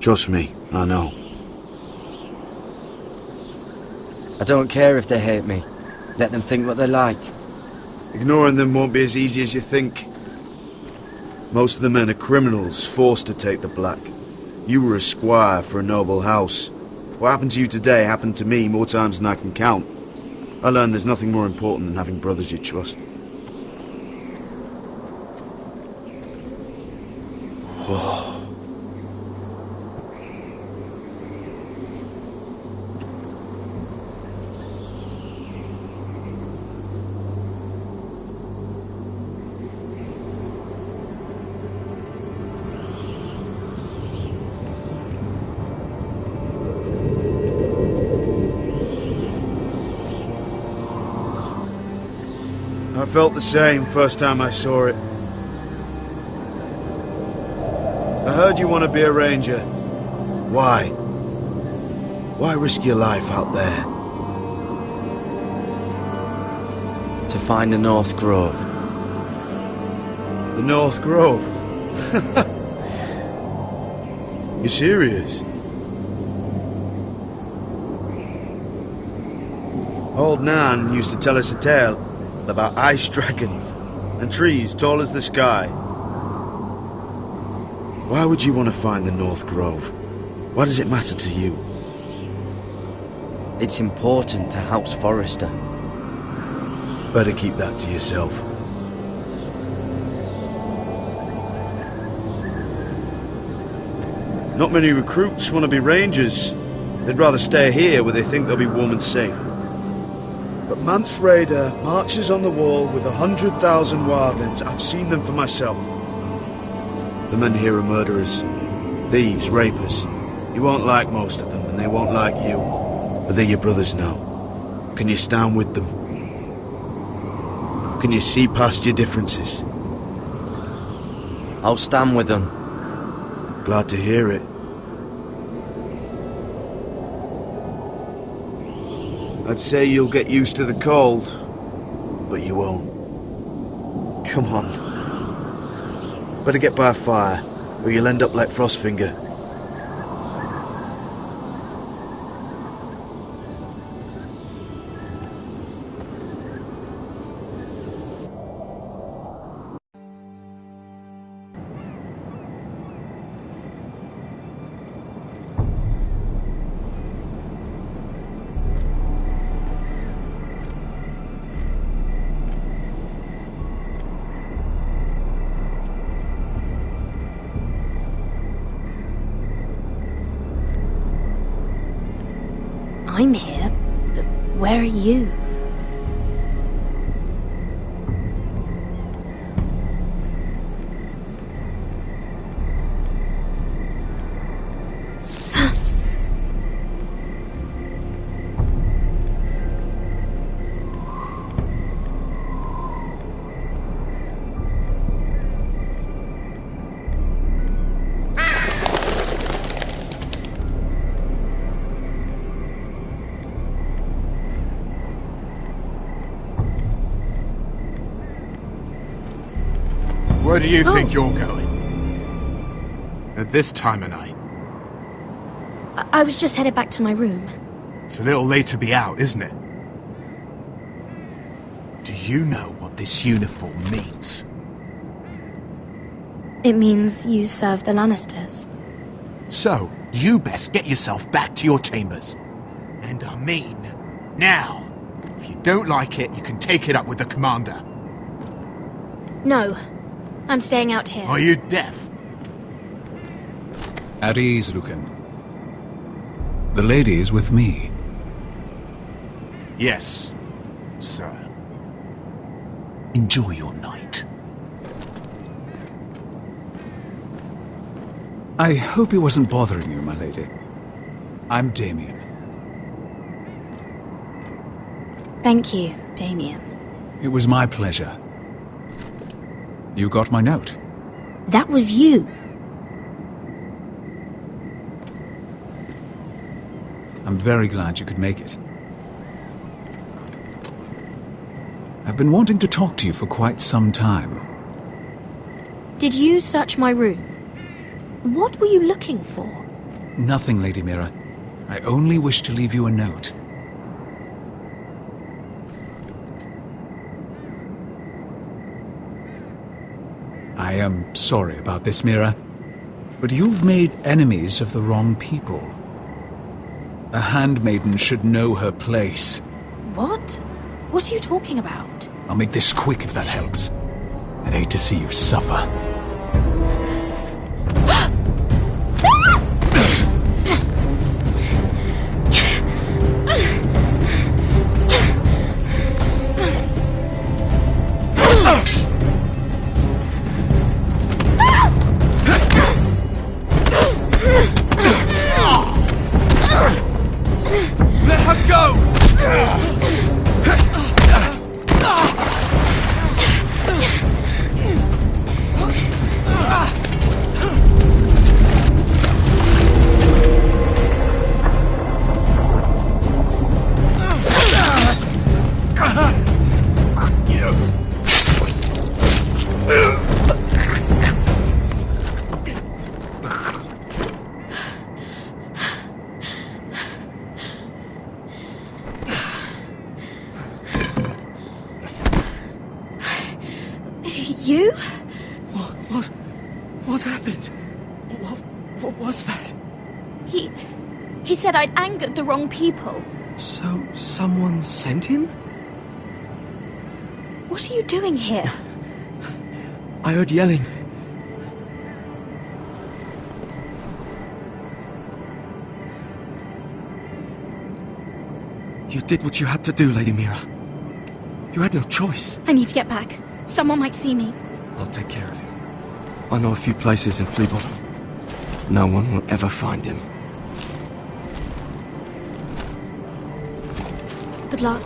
Trust me, I know. I don't care if they hate me. Let them think what they like. Ignoring them won't be as easy as you think. Most of the men are criminals, forced to take the black. You were a squire for a noble house. What happened to you today happened to me more times than I can count. I learned there's nothing more important than having brothers you trust. Whoa. I felt the same first time I saw it. I heard you want to be a ranger. Why? Why risk your life out there? To find the North Grove. The North Grove? You serious? Old Nan used to tell us a tale about ice dragons and trees tall as the sky. Why would you want to find the North Grove? Why does it matter to you? It's important to House Forrester. Better keep that to yourself. Not many recruits want to be rangers. They'd rather stay here where they think they'll be warm and safe. But Mance Rayder marches on the wall with 100,000 wildlings. I've seen them for myself. The men here are murderers, thieves, rapers. You won't like most of them, and they won't like you. But they're your brothers now. Can you stand with them? Can you see past your differences? I'll stand with them. Glad to hear it. I'd say you'll get used to the cold, but you won't. Come on. Better get by a fire, or you'll end up like Frostfinger. I'm here, but where are you? Where do you think you're going? At this time of night? I was just headed back to my room. It's a little late to be out, isn't it? Do you know what this uniform means? It means you serve the Lannisters. So, you best get yourself back to your chambers. And I mean, now. If you don't like it, you can take it up with the commander. No. I'm staying out here. Are you deaf? At ease, Lucan. The lady is with me. Yes, sir. Enjoy your night. I hope he wasn't bothering you, my lady. I'm Damien. Thank you, Damien. It was my pleasure. You got my note? That was you. I'm very glad you could make it. I've been wanting to talk to you for quite some time. Did you search my room? What were you looking for? Nothing, Lady Mira. I only wish to leave you a note. I am sorry about this, Mira, but you've made enemies of the wrong people. A handmaiden should know her place. What? What are you talking about? I'll make this quick if that helps. I'd hate to see you suffer. Let her go! Fuck you. You? What happened? What was that? He said I'd angered the wrong people. So, someone sent him? What are you doing here? I heard yelling. You did what you had to do, Lady Mira. You had no choice. I need to get back. Someone might see me. I'll take care of him. I know a few places in Fleabottom. No one will ever find him. Good luck,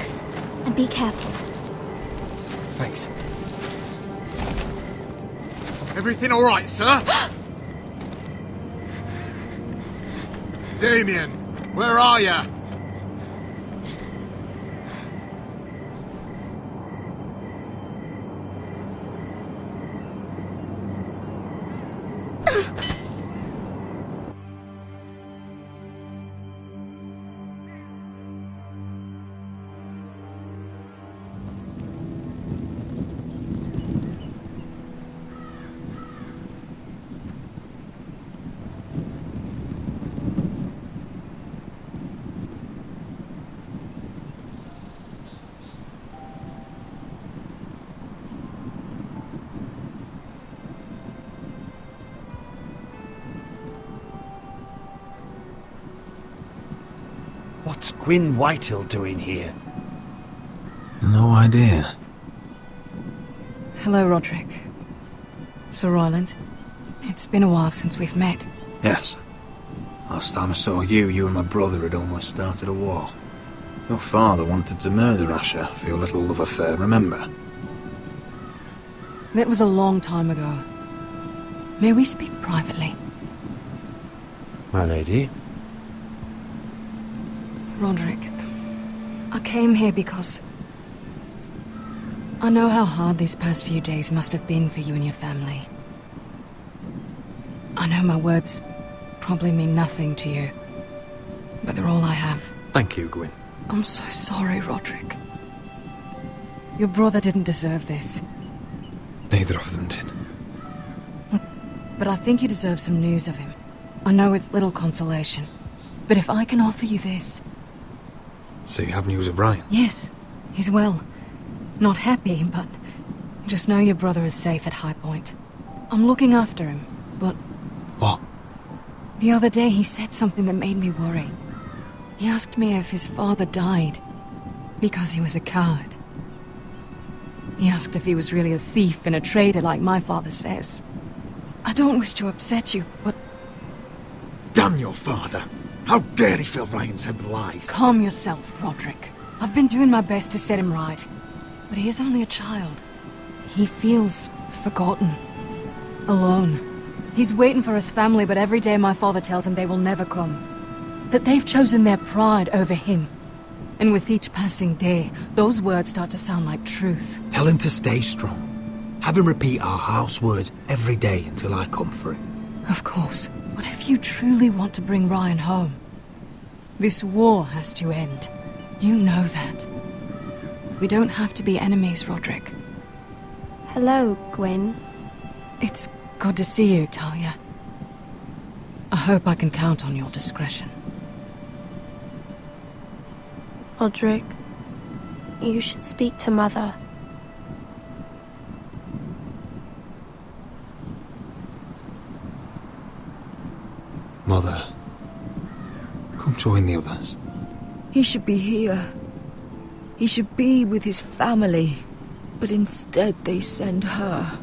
and be careful. Thanks. Everything all right, sir? Damien, where are you? What's Gwyn Whitehill doing here? No idea. Hello, Roderick. Sir Roland. It's been a while since we've met. Yes. Last time I saw you and my brother had almost started a war. Your father wanted to murder Asher for your little love affair, remember? That was a long time ago. May we speak privately? My lady? Roderick, I came here because I know how hard these past few days must have been for you and your family. I know my words probably mean nothing to you, but they're all I have. Thank you, Gwyn. I'm so sorry, Roderick. Your brother didn't deserve this. Neither of them did. But I think you deserve some news of him. I know it's little consolation, but if I can offer you this... So you have news of Ryan? Yes, he's well. Not happy, but just know your brother is safe at High Point. I'm looking after him, but... What? The other day he said something that made me worry. He asked me if his father died because he was a coward. He asked if he was really a thief and a traitor like my father says. I don't wish to upset you, but... Damn your father! How dare he fill Ryan's head with lies? Calm yourself, Roderick. I've been doing my best to set him right. But he is only a child. He feels forgotten. Alone. He's waiting for his family, but every day my father tells him they will never come. That they've chosen their pride over him. And with each passing day, those words start to sound like truth. Tell him to stay strong. Have him repeat our house words every day until I come for him. Of course. But if you truly want to bring Ryan home, this war has to end. You know that. We don't have to be enemies, Roderick. Hello, Gwyn. It's good to see you, Talia. I hope I can count on your discretion. Roderick, you should speak to Mother. Mother, come join the others. He should be here. He should be with his family. But instead they send her.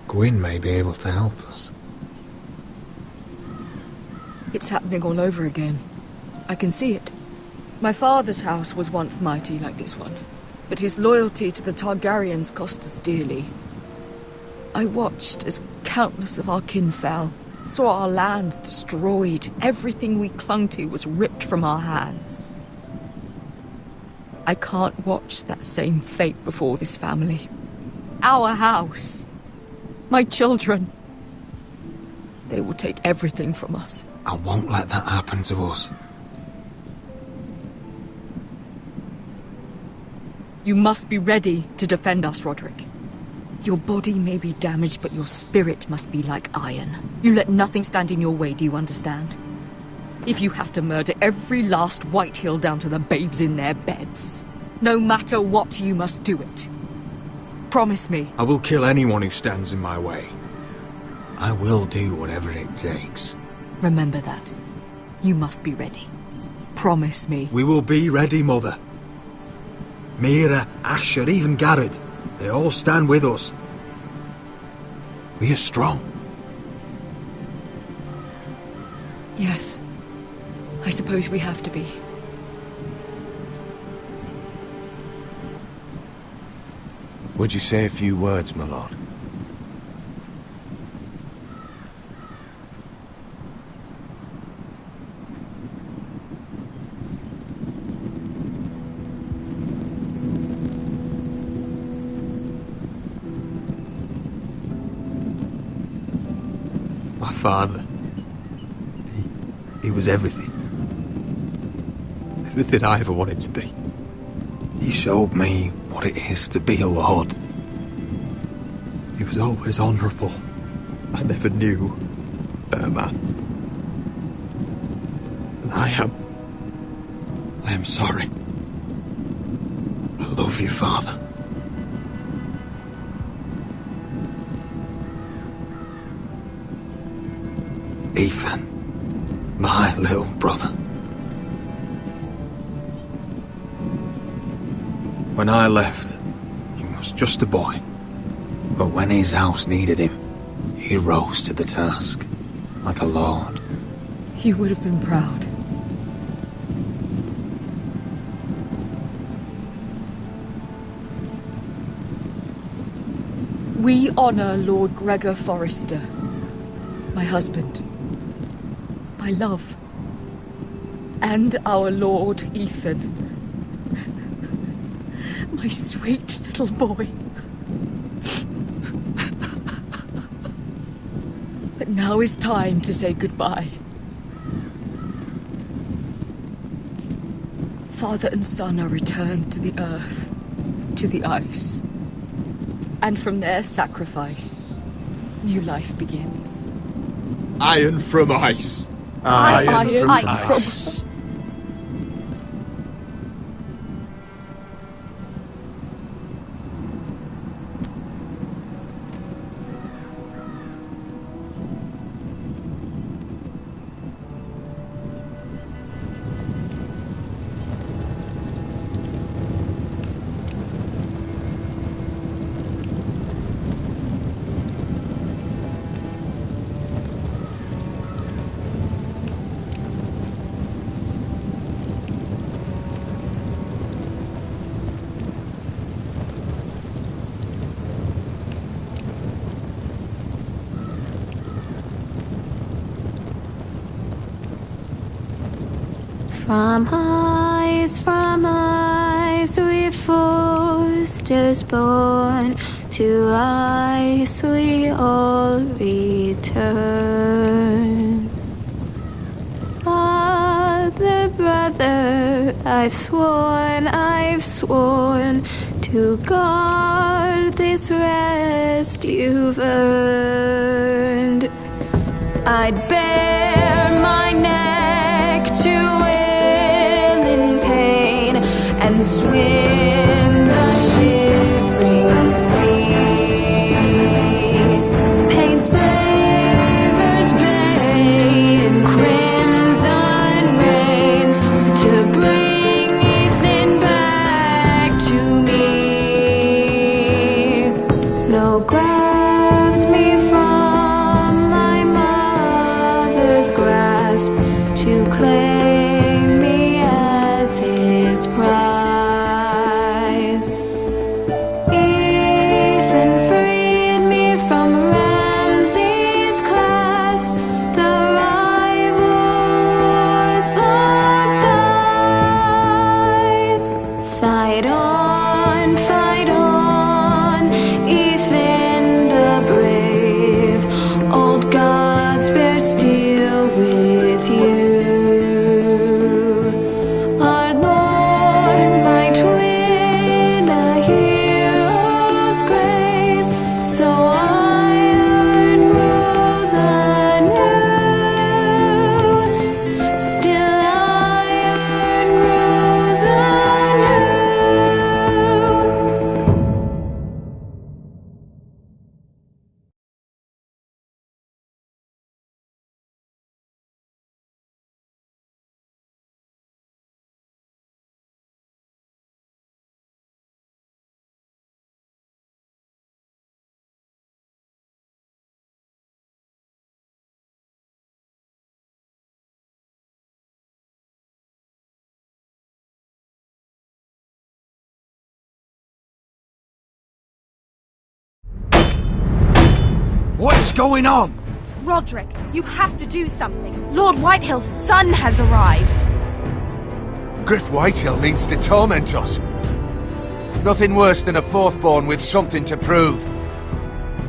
Gwyn may be able to help us. It's happening all over again. I can see it. My father's house was once mighty like this one, but his loyalty to the Targaryens cost us dearly. I watched as countless of our kin fell, saw our lands destroyed, everything we clung to was ripped from our hands. I can't watch that same fate before this family. Our house. My children. They will take everything from us. I won't let that happen to us. You must be ready to defend us, Roderick. Your body may be damaged, but your spirit must be like iron. You let nothing stand in your way, do you understand? If you have to murder every last Whitehill down to the babes in their beds. No matter what, you must do it. Promise me. I will kill anyone who stands in my way. I will do whatever it takes. Remember that. You must be ready. Promise me. We will be ready, Mother. Mira, Asher, even Garrett. They all stand with us. We are strong. Yes. I suppose we have to be. Would you say a few words, my lord? My father. He was everything. Everything I ever wanted to be. He showed me what it is to be a lord. He was always honourable. I never knew a better man. And I am sorry. I love you, Father. Ethan, my little brother. When I left, he was just a boy. But when his house needed him, he rose to the task, like a lord. He would have been proud. We honor Lord Gregor Forrester, my husband, my love, and our Lord Ethan, my sweet little boy. But now is time to say goodbye. Father and son are returned to the earth, to the ice. And from their sacrifice, new life begins. Iron from ice. Iron from ice. From ice we Forsters born, to ice we all return. Father, brother, I've sworn to guard this rest you've earned. I'd bare my neck to wail in pain and swim the shivering sea. Paint slavers gray in crimson rains to bring Ethan back to me. Snow grabbed me from my mother's grasp to claim me as his prize. Ethan freed me from Ramsay's clasp. The rivals locked eyes. Fight on, Ethan the brave. Old gods bear steel with you. Our Lord, my twin, a hero's grave. So iron rose anew. Still iron rose anew. What is going on? Roderick, you have to do something. Lord Whitehill's son has arrived. Griff Whitehill means to torment us. Nothing worse than a fourthborn with something to prove.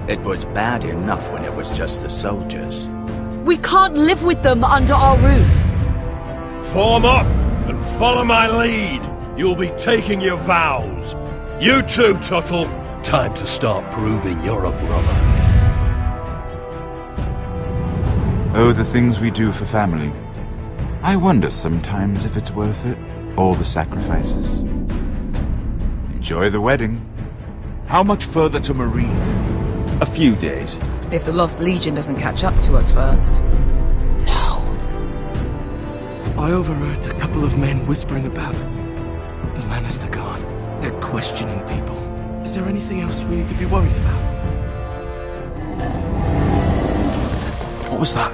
It was bad enough when it was just the soldiers. We can't live with them under our roof. Form up and follow my lead. You'll be taking your vows. You too, Tuttle. Time to start proving you're a brother. Oh, the things we do for family. I wonder sometimes if it's worth it, all the sacrifices. Enjoy the wedding. How much further to Marine? A few days. If the Lost Legion doesn't catch up to us first. I overheard a couple of men whispering about the Lannister Guard. They're questioning people. Is there anything else we need to be worried about? What was that?